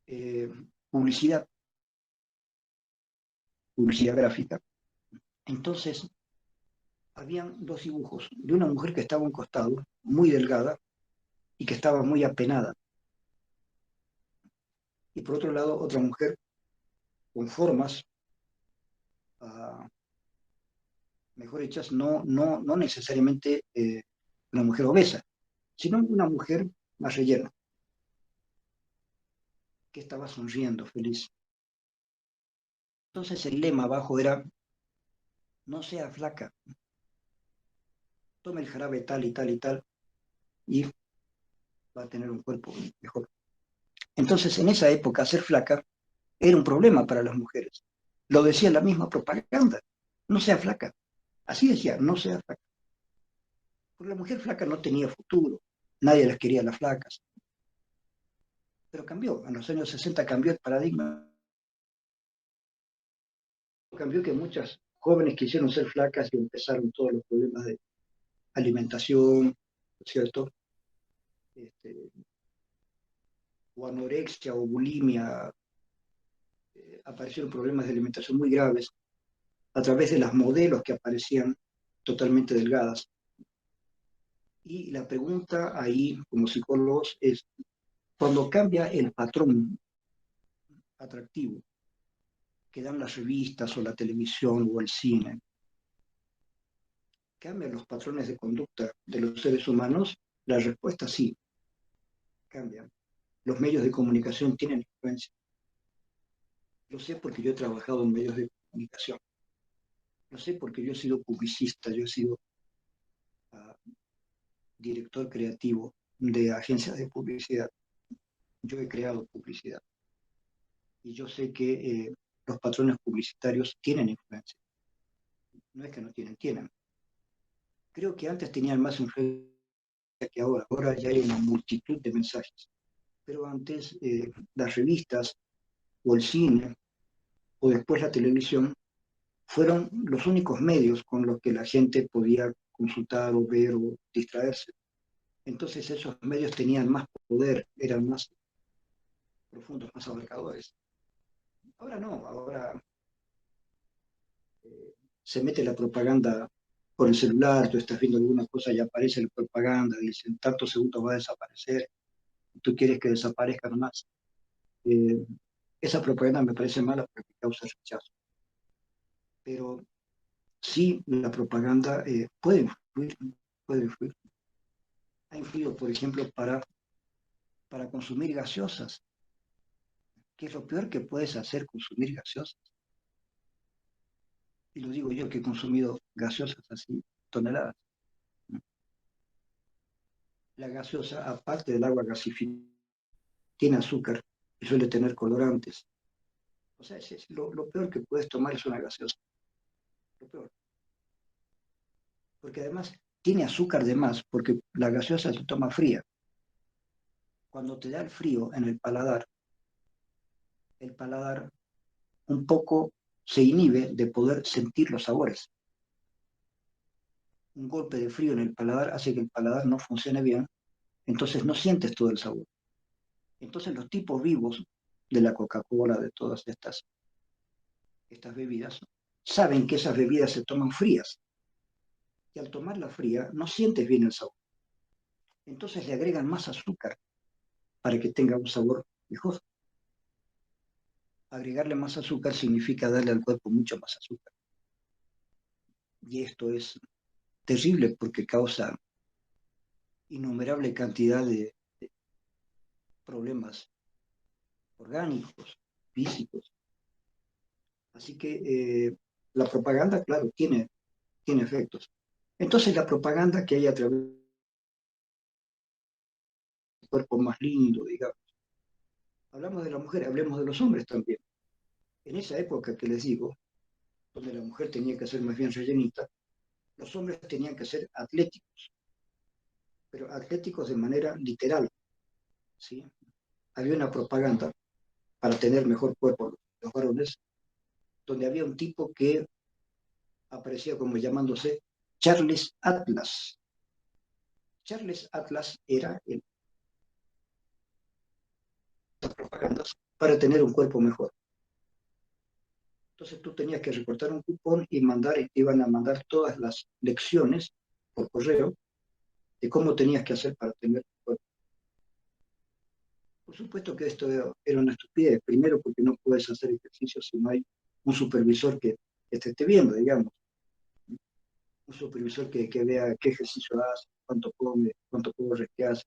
eh, publicidad, publicidad gráfica. Entonces, habían dos dibujos de una mujer que estaba a un costado, muy delgada, y que estaba muy apenada. Y por otro lado, otra mujer con formas uh, mejor hechas, no necesariamente una mujer obesa, sino una mujer más rellena, que estaba sonriendo, feliz. Entonces el lema abajo era, no sea flaca, tome el jarabe tal y tal y tal, y va a tener un cuerpo mejor. Entonces en esa época ser flaca era un problema para las mujeres. Lo decía la misma propaganda, no sea flaca. Así decía, no sea flaca. Porque la mujer flaca no tenía futuro, nadie las quería las flacas. Pero cambió, en los años 60 cambió el paradigma, cambió que muchas jóvenes quisieron ser flacas y empezaron todos los problemas de alimentación, ¿no es cierto? Este, o anorexia o bulimia, aparecieron problemas de alimentación muy graves a través de las modelos que aparecían totalmente delgadas. Y la pregunta ahí, como psicólogos, es, cuando cambia el patrón atractivo que dan las revistas o la televisión o el cine, ¿cambian los patrones de conducta de los seres humanos? La respuesta sí, cambian. Los medios de comunicación tienen influencia. Lo sé porque yo he trabajado en medios de comunicación. Lo sé porque yo he sido publicista, yo he sido director creativo de agencias de publicidad. Yo he creado publicidad. Y yo sé que los patrones publicitarios tienen influencia. No es que no tienen, tienen. Creo que antes tenían más influencia que ahora. Ahora ya hay una multitud de mensajes. Pero antes las revistas o el cine o después la televisión fueron los únicos medios con los que la gente podía consultar o ver o distraerse. Entonces esos medios tenían más poder, eran más profundos, más abarcadores. Ahora no, ahora se mete la propaganda por el celular, tú estás viendo alguna cosa y aparece la propaganda, dicen tantos segundos va a desaparecer, tú quieres que desaparezca nomás. Eh, esa propaganda me parece mala porque causa rechazo, pero sí la propaganda influir, puede influir. Ha influido, por ejemplo, para consumir gaseosas. ¿Qué es lo peor que puedes hacer consumir gaseosas? Y lo digo yo que he consumido gaseosas así, toneladas. La gaseosa, aparte del agua gasificada, tiene azúcar y suele tener colorantes. O sea, lo peor que puedes tomar es una gaseosa. Lo peor. Porque además tiene azúcar de más, porque la gaseosa se toma fría. Cuando te da el frío en el paladar un poco se inhibe de poder sentir los sabores. Un golpe de frío en el paladar hace que el paladar no funcione bien, entonces no sientes todo el sabor. Entonces los tipos vivos de la Coca-Cola, de todas estas bebidas, saben que esas bebidas se toman frías. Y al tomarla fría no sientes bien el sabor. Entonces le agregan más azúcar para que tenga un sabor mejor. Agregarle más azúcar significa darle al cuerpo mucho más azúcar. Y esto es terrible porque causa innumerable cantidad de problemas orgánicos, físicos. Así que la propaganda, claro, tiene efectos. Entonces la propaganda que hay a través del cuerpo más lindo, digamos. Hablamos de la mujer, hablemos de los hombres también. En esa época que les digo, donde la mujer tenía que ser más bien rellenita, los hombres tenían que ser atléticos, pero atléticos de manera literal, ¿sí? Había una propaganda para tener mejor cuerpo los varones, donde había un tipo que aparecía como llamándose Charles Atlas. Charles Atlas era el las propagandas para tener un cuerpo mejor. Entonces tú tenías que recortar un cupón y mandar, y te iban a mandar todas las lecciones por correo de cómo tenías que hacer para tener un cuerpo. Por supuesto que esto era una estupidez. Primero porque no puedes hacer ejercicio si no hay un supervisor que te esté viendo, digamos. Un supervisor que vea qué ejercicio haces, cuánto comes, cuánto corres, qué haces.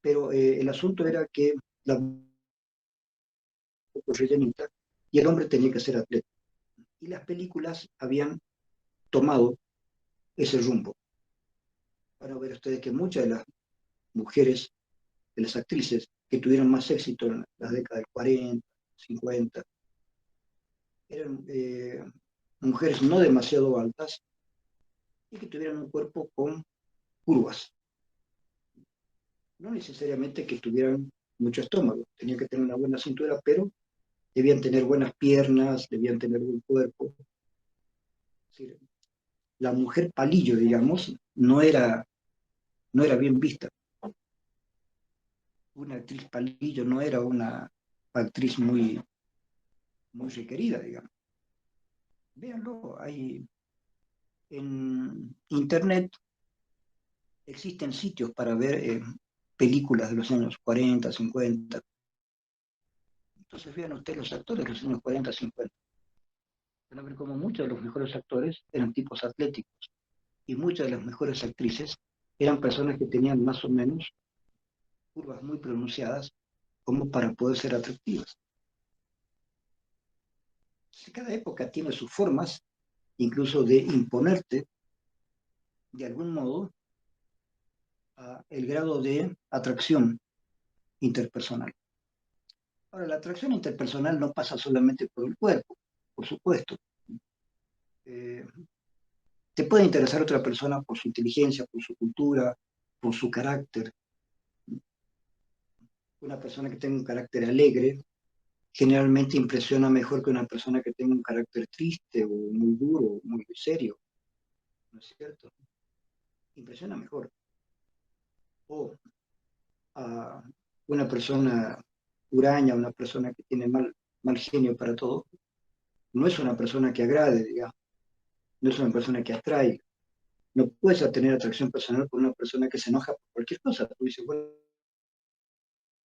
Pero el asunto era que la mujer era un poco rellenita y el hombre tenía que ser atleta. Y las películas habían tomado ese rumbo. Van a ver ustedes que muchas de las mujeres, de las actrices que tuvieron más éxito en las décadas del 40, 50, eran mujeres no demasiado altas y que tuvieran un cuerpo con curvas. No necesariamente que tuvieran mucho estómago, tenían que tener una buena cintura, pero debían tener buenas piernas, debían tener buen cuerpo. Es decir, la mujer palillo, digamos, no era bien vista. Una actriz palillo no era una actriz muy requerida, digamos. Véanlo, hay en internet existen sitios para ver películas de los años 40, 50. Entonces vean ustedes los actores de los años 40, 50. Van a ver como muchos de los mejores actores eran tipos atléticos y muchas de las mejores actrices eran personas que tenían más o menos curvas muy pronunciadas como para poder ser atractivas. Cada época tiene sus formas, incluso de imponerte de algún modo el grado de atracción interpersonal. Ahora, la atracción interpersonal no pasa solamente por el cuerpo, por supuesto. Eh, Te puede interesar otra persona por su inteligencia, por su cultura, por su carácter. Una persona que tenga un carácter alegre generalmente impresiona mejor que una persona que tenga un carácter triste o muy duro, muy serio, ¿no es cierto? Impresiona mejor. O a una persona huraña, una persona que tiene mal genio para todo, no es una persona que agrade, digamos, no es una persona que atrae. No puedes tener atracción personal por una persona que se enoja por cualquier cosa. Tú dices, bueno,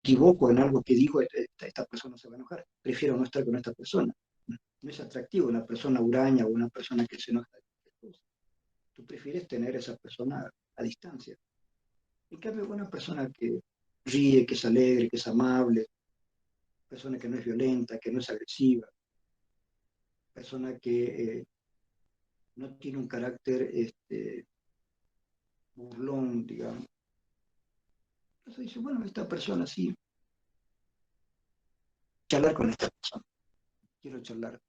equivoco en algo que digo, esta persona se va a enojar. Prefiero no estar con esta persona. No es atractivo una persona huraña o una persona que se enoja de cualquier cosa. Tú prefieres tener a esa persona a distancia. En cambio, una persona que ríe, que es alegre, que es amable, persona que no es violenta, que no es agresiva, persona que no tiene un carácter burlón, digamos. Entonces dice, bueno, esta persona sí, charlar con esta persona, quiero charlar.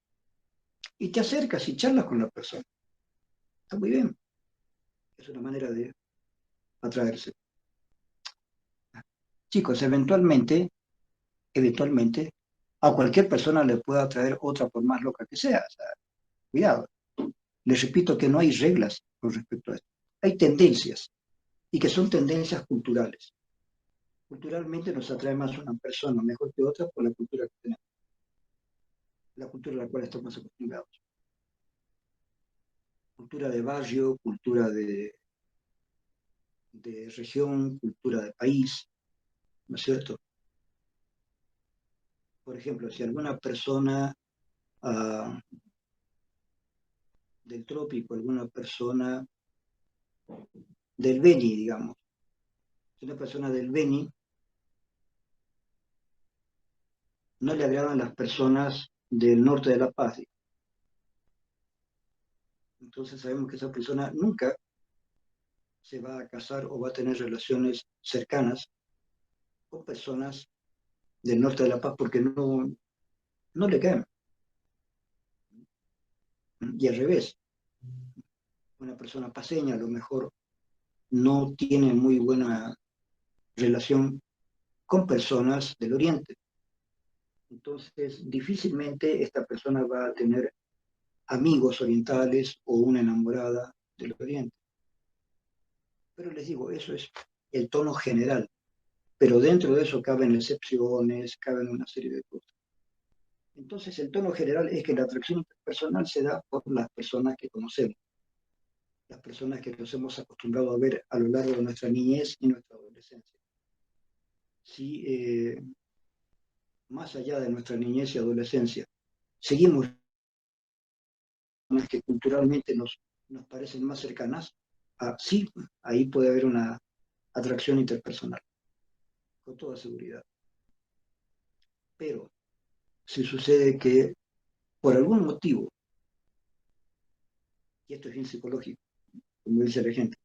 Y te acercas y charlas con la persona. Está muy bien, es una manera de atraerse. Chicos, eventualmente, a cualquier persona le puede atraer otra por más loca que sea. O sea, cuidado. Les repito que no hay reglas con respecto a esto. Hay tendencias y que son tendencias culturales. Culturalmente nos atrae más una persona mejor que otra por la cultura que tenemos, la cultura a la cual estamos acostumbrados. Cultura de barrio, cultura de región, cultura de país, ¿no es cierto? Por ejemplo, si alguna persona uh, del trópico, alguna persona del Beni, digamos, si una persona del Beni no le agradan las personas del norte de La Paz, entonces sabemos que esa persona nunca se va a casar o va a tener relaciones cercanas con personas del norte de La Paz porque no le caen. Y al revés, una persona paseña a lo mejor no tiene muy buena relación con personas del oriente. Entonces, difícilmente esta persona va a tener amigos orientales o una enamorada del oriente. Pero les digo, eso es el tono general. Pero dentro de eso caben excepciones, caben una serie de cosas. Entonces, el tono general es que la atracción personal se da por las personas que conocemos, las personas que nos hemos acostumbrado a ver a lo largo de nuestra niñez y nuestra adolescencia. Si más allá de nuestra niñez y adolescencia seguimos las que culturalmente nos parecen más cercanas, sí, ahí puede haber una atracción interpersonal. con toda seguridad. Pero si sucede que por algún motivo, y esto es bien psicológico, como dice la gente,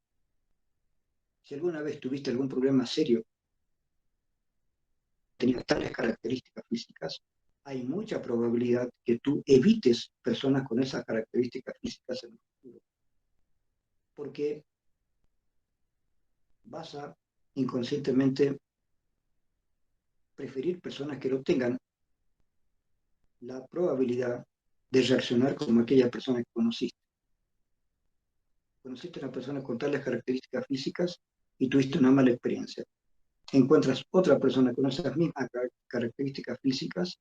si alguna vez tuviste algún problema serio, tenías tales características físicas, hay mucha probabilidad que tú evites personas con esas características físicas en el futuro. Porque vas a inconscientemente preferir personas que no tengan la probabilidad de reaccionar como aquella persona que conociste. Conociste a una persona con tales características físicas y tuviste una mala experiencia. Encuentras otra persona con esas mismas características físicas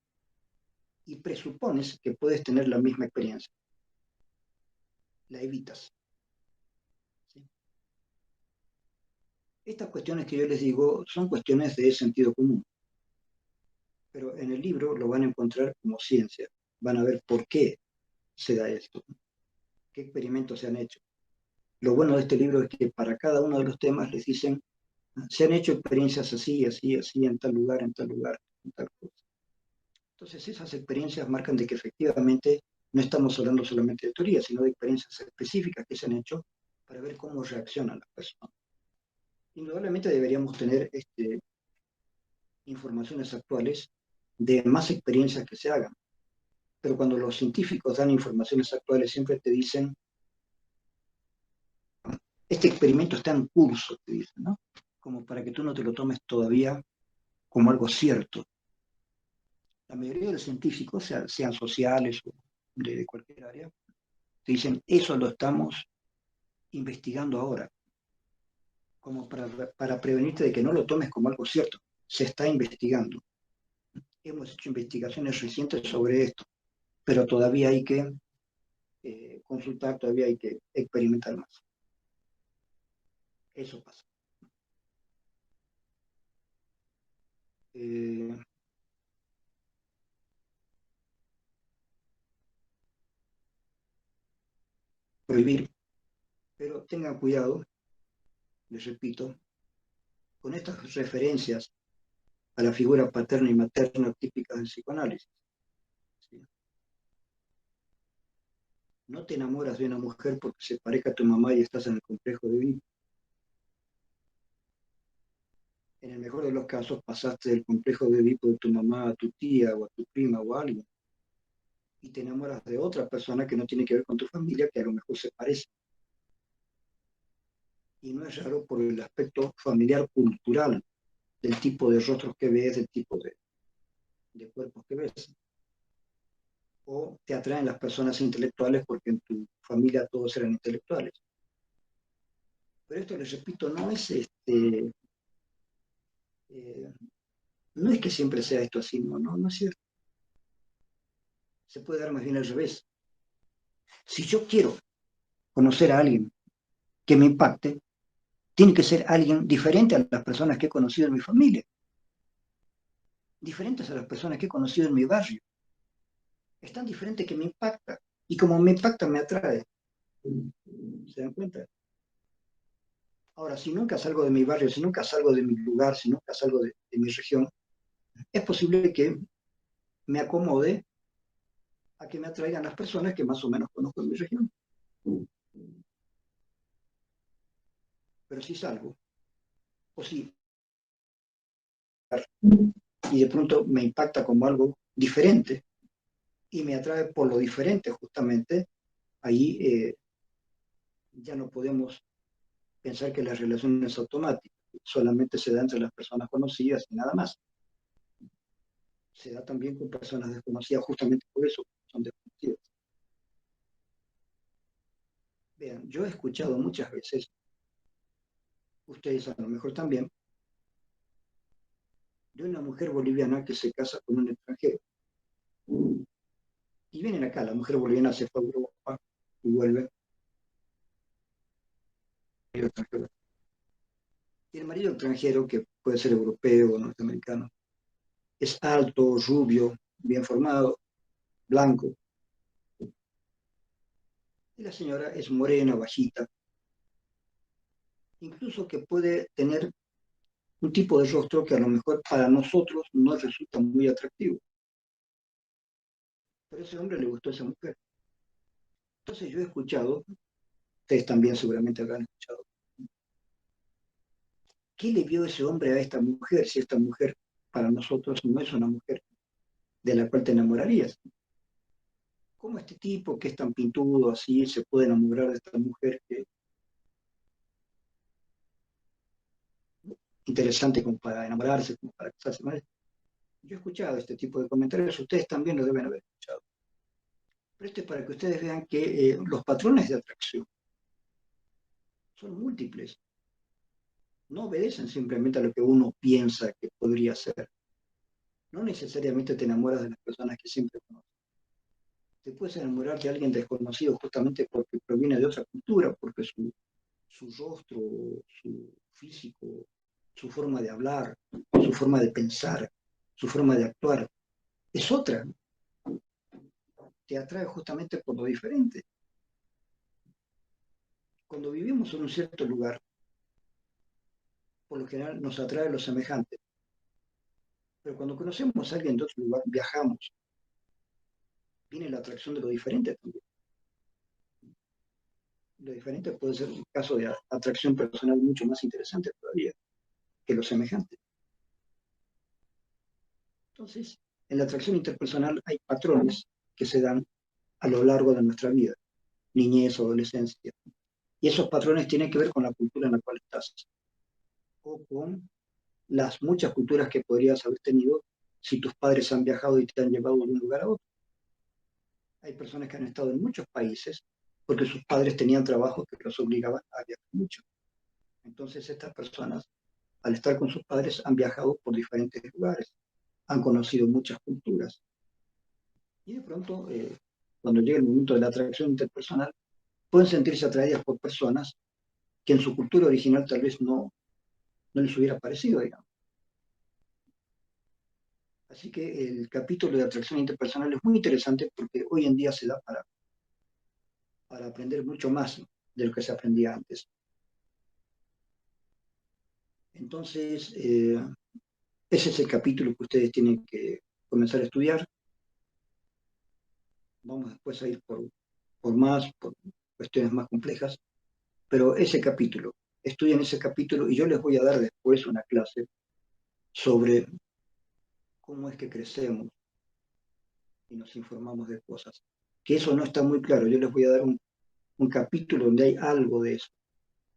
y presupones que puedes tener la misma experiencia. La evitas. ¿Sí? Estas cuestiones que yo les digo son cuestiones de sentido común, pero en el libro lo van a encontrar como ciencia. Van a ver por qué se da esto, qué experimentos se han hecho. Lo bueno de este libro es que para cada uno de los temas les dicen, se han hecho experiencias así, así, así, en tal lugar, en tal lugar, en tal cosa. Entonces esas experiencias marcan de que efectivamente no estamos hablando solamente de teoría, sino de experiencias específicas que se han hecho para ver cómo reaccionan las personas. Indudablemente deberíamos tener informaciones actuales de más experiencias que se hagan, pero cuando los científicos dan informaciones actuales siempre te dicen, este experimento está en curso, te dicen, ¿no? Como para que tú no te lo tomes todavía como algo cierto. La mayoría de los científicos, sean sociales o de cualquier área, te dicen, eso lo estamos investigando ahora, como para prevenirte de que no lo tomes como algo cierto. Se está investigando. Hemos hecho investigaciones recientes sobre esto, pero todavía hay que consultar, todavía hay que experimentar más. Eso pasa. Eh, Prohibir, pero tengan cuidado, les repito, con estas referencias a la figura paterna y materna típicas del psicoanálisis. ¿Sí? No te enamoras de una mujer porque se parezca a tu mamá y estás en el complejo de Edipo. En el mejor de los casos pasaste del complejo de Edipo de tu mamá a tu tía o a tu prima o a alguien y te enamoras de otra persona que no tiene que ver con tu familia, que a lo mejor se parece. Y no es raro por el aspecto familiar cultural del tipo de rostros que ves, del tipo de cuerpos que ves. O te atraen las personas intelectuales porque en tu familia todos eran intelectuales. Pero esto, les repito, eh, no es que siempre sea esto así, no es cierto. Se puede dar más bien al revés. Si yo quiero conocer a alguien que me impacte, tiene que ser alguien diferente a las personas que he conocido en mi familia, diferentes a las personas que he conocido en mi barrio. Es tan diferente que me impacta. Y como me impacta, me atrae. ¿Se dan cuenta? Ahora, si nunca salgo de mi barrio, si nunca salgo de mi lugar, si nunca salgo de mi región, es posible que me acomode a que me atraigan las personas que más o menos conozco en mi región. Pero si salgo, o si y de pronto me impacta como algo diferente y me atrae por lo diferente justamente, ahí ya no podemos pensar que la relación es automática, solamente se da entre las personas conocidas y nada más. Se da también con personas desconocidas, justamente por eso son desconocidas. Vean, yo he escuchado muchas veces, ustedes a lo mejor también, de una mujer boliviana que se casa con un extranjero. Y vienen acá, la mujer boliviana se fue a Europa y vuelve. Y el marido extranjero, que puede ser europeo o norteamericano, es alto, rubio, bien formado, blanco. Y la señora es morena, bajita, incluso que puede tener un tipo de rostro que a lo mejor para nosotros no resulta muy atractivo. Pero a ese hombre le gustó esa mujer. Entonces yo he escuchado, ustedes también seguramente habrán escuchado, ¿qué le vio ese hombre a esta mujer si esta mujer para nosotros no es una mujer de la cual te enamorarías? ¿Cómo este tipo que es tan pintudo así se puede enamorar de esta mujer que interesante como para enamorarse, como para casarse? ¿No? Yo he escuchado este tipo de comentarios, ustedes también lo deben haber escuchado. Pero esto es para que ustedes vean que los patrones de atracción son múltiples, no obedecen simplemente a lo que uno piensa que podría ser. No necesariamente te enamoras de las personas que siempre conoces. Te puedes enamorar de alguien desconocido justamente porque proviene de otra cultura, porque su rostro, su físico, su forma de hablar, su forma de pensar, su forma de actuar, es otra. Te atrae justamente por lo diferente. Cuando vivimos en un cierto lugar, por lo general nos atrae lo semejante. Pero cuando conocemos a alguien de otro lugar, viajamos, viene la atracción de lo diferente también. Lo diferente puede ser un caso de atracción personal mucho más interesante todavía que lo semejante. Entonces, en la atracción interpersonal hay patrones que se dan a lo largo de nuestra vida, niñez, adolescencia. Y esos patrones tienen que ver con la cultura en la cual estás o con las muchas culturas que podrías haber tenido si tus padres han viajado y te han llevado de un lugar a otro. Hay personas que han estado en muchos países porque sus padres tenían trabajos que los obligaban a viajar mucho. Entonces estas personas, al estar con sus padres, han viajado por diferentes lugares, han conocido muchas culturas. Y de pronto, cuando llega el momento de la atracción interpersonal, pueden sentirse atraídas por personas que en su cultura original tal vez no les hubiera parecido, digamos. Así que el capítulo de atracción interpersonal es muy interesante porque hoy en día se da para aprender mucho más de lo que se aprendía antes. Entonces, ese es el capítulo que ustedes tienen que comenzar a estudiar. Vamos después a ir por cuestiones más complejas, pero ese capítulo, estudien ese capítulo y yo les voy a dar después una clase sobre cómo es que crecemos y nos informamos de cosas. Que eso no está muy claro. Yo les voy a dar un capítulo donde hay algo de eso,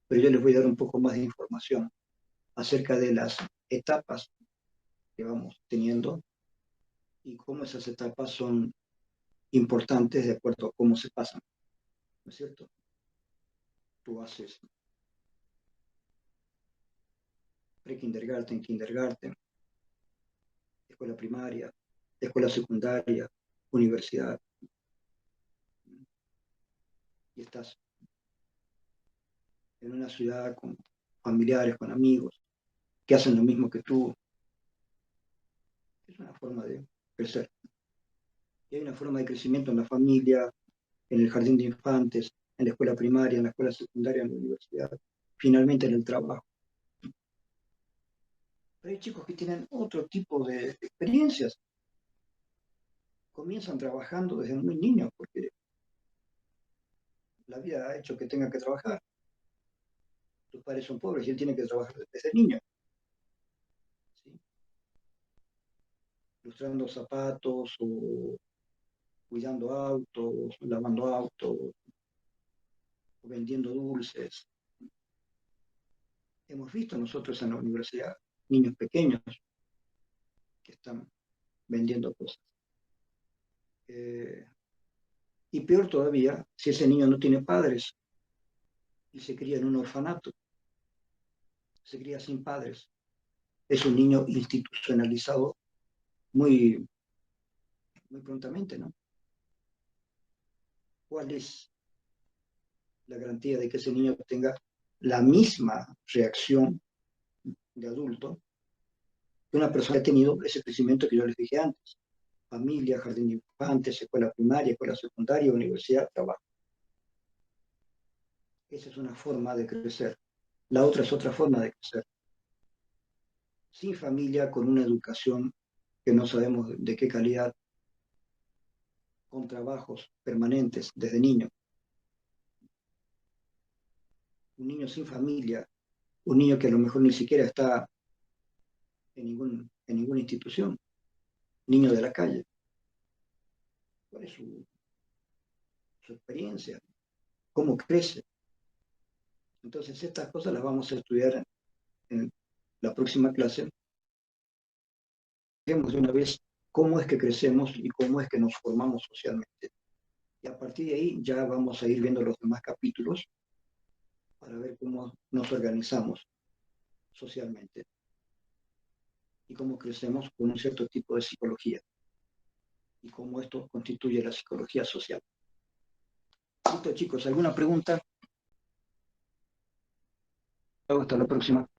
pero yo les voy a dar un poco más de información acerca de las etapas que vamos teniendo y cómo esas etapas son importantes de acuerdo a cómo se pasan, ¿no es cierto? Tú haces pre-kindergarten, kindergarten, escuela primaria, escuela secundaria, universidad, y estás en una ciudad con familiares, con amigos, que hacen lo mismo que tú. Es una forma de crecer. Y hay una forma de crecimiento en la familia, en el jardín de infantes, en la escuela primaria, en la escuela secundaria, en la universidad, finalmente en el trabajo. Pero hay chicos que tienen otro tipo de experiencias. Comienzan trabajando desde muy niños porque la vida ha hecho que tengan que trabajar. Tus padres son pobres y él tiene que trabajar desde niño, ¿sí? Lustrando zapatos o cuidando autos, lavando autos, o vendiendo dulces. Hemos visto nosotros en la universidad niños pequeños que están vendiendo cosas. Y peor todavía, si ese niño no tiene padres y se cría en un orfanato, se cría sin padres, es un niño institucionalizado muy, muy prontamente, ¿no? ¿Cuál es la garantía de que ese niño tenga la misma reacción de adulto que una persona que ha tenido ese crecimiento que yo les dije antes? Familia, jardín de infantes, escuela primaria, escuela secundaria, universidad, trabajo. Esa es una forma de crecer. La otra es otra forma de crecer. sin familia, con una educación que no sabemos de qué calidad, con trabajos permanentes desde niño. Un niño sin familia, un niño que a lo mejor ni siquiera está en ninguna institución, niño de la calle. ¿Cuál es su experiencia? ¿Cómo crece? Entonces, estas cosas las vamos a estudiar en la próxima clase. Vemos de una vez cómo es que crecemos y cómo es que nos formamos socialmente. Y a partir de ahí ya vamos a ir viendo los demás capítulos para ver cómo nos organizamos socialmente y cómo crecemos con un cierto tipo de psicología y cómo esto constituye la psicología social. Listo, chicos, ¿alguna pregunta? Hasta la próxima.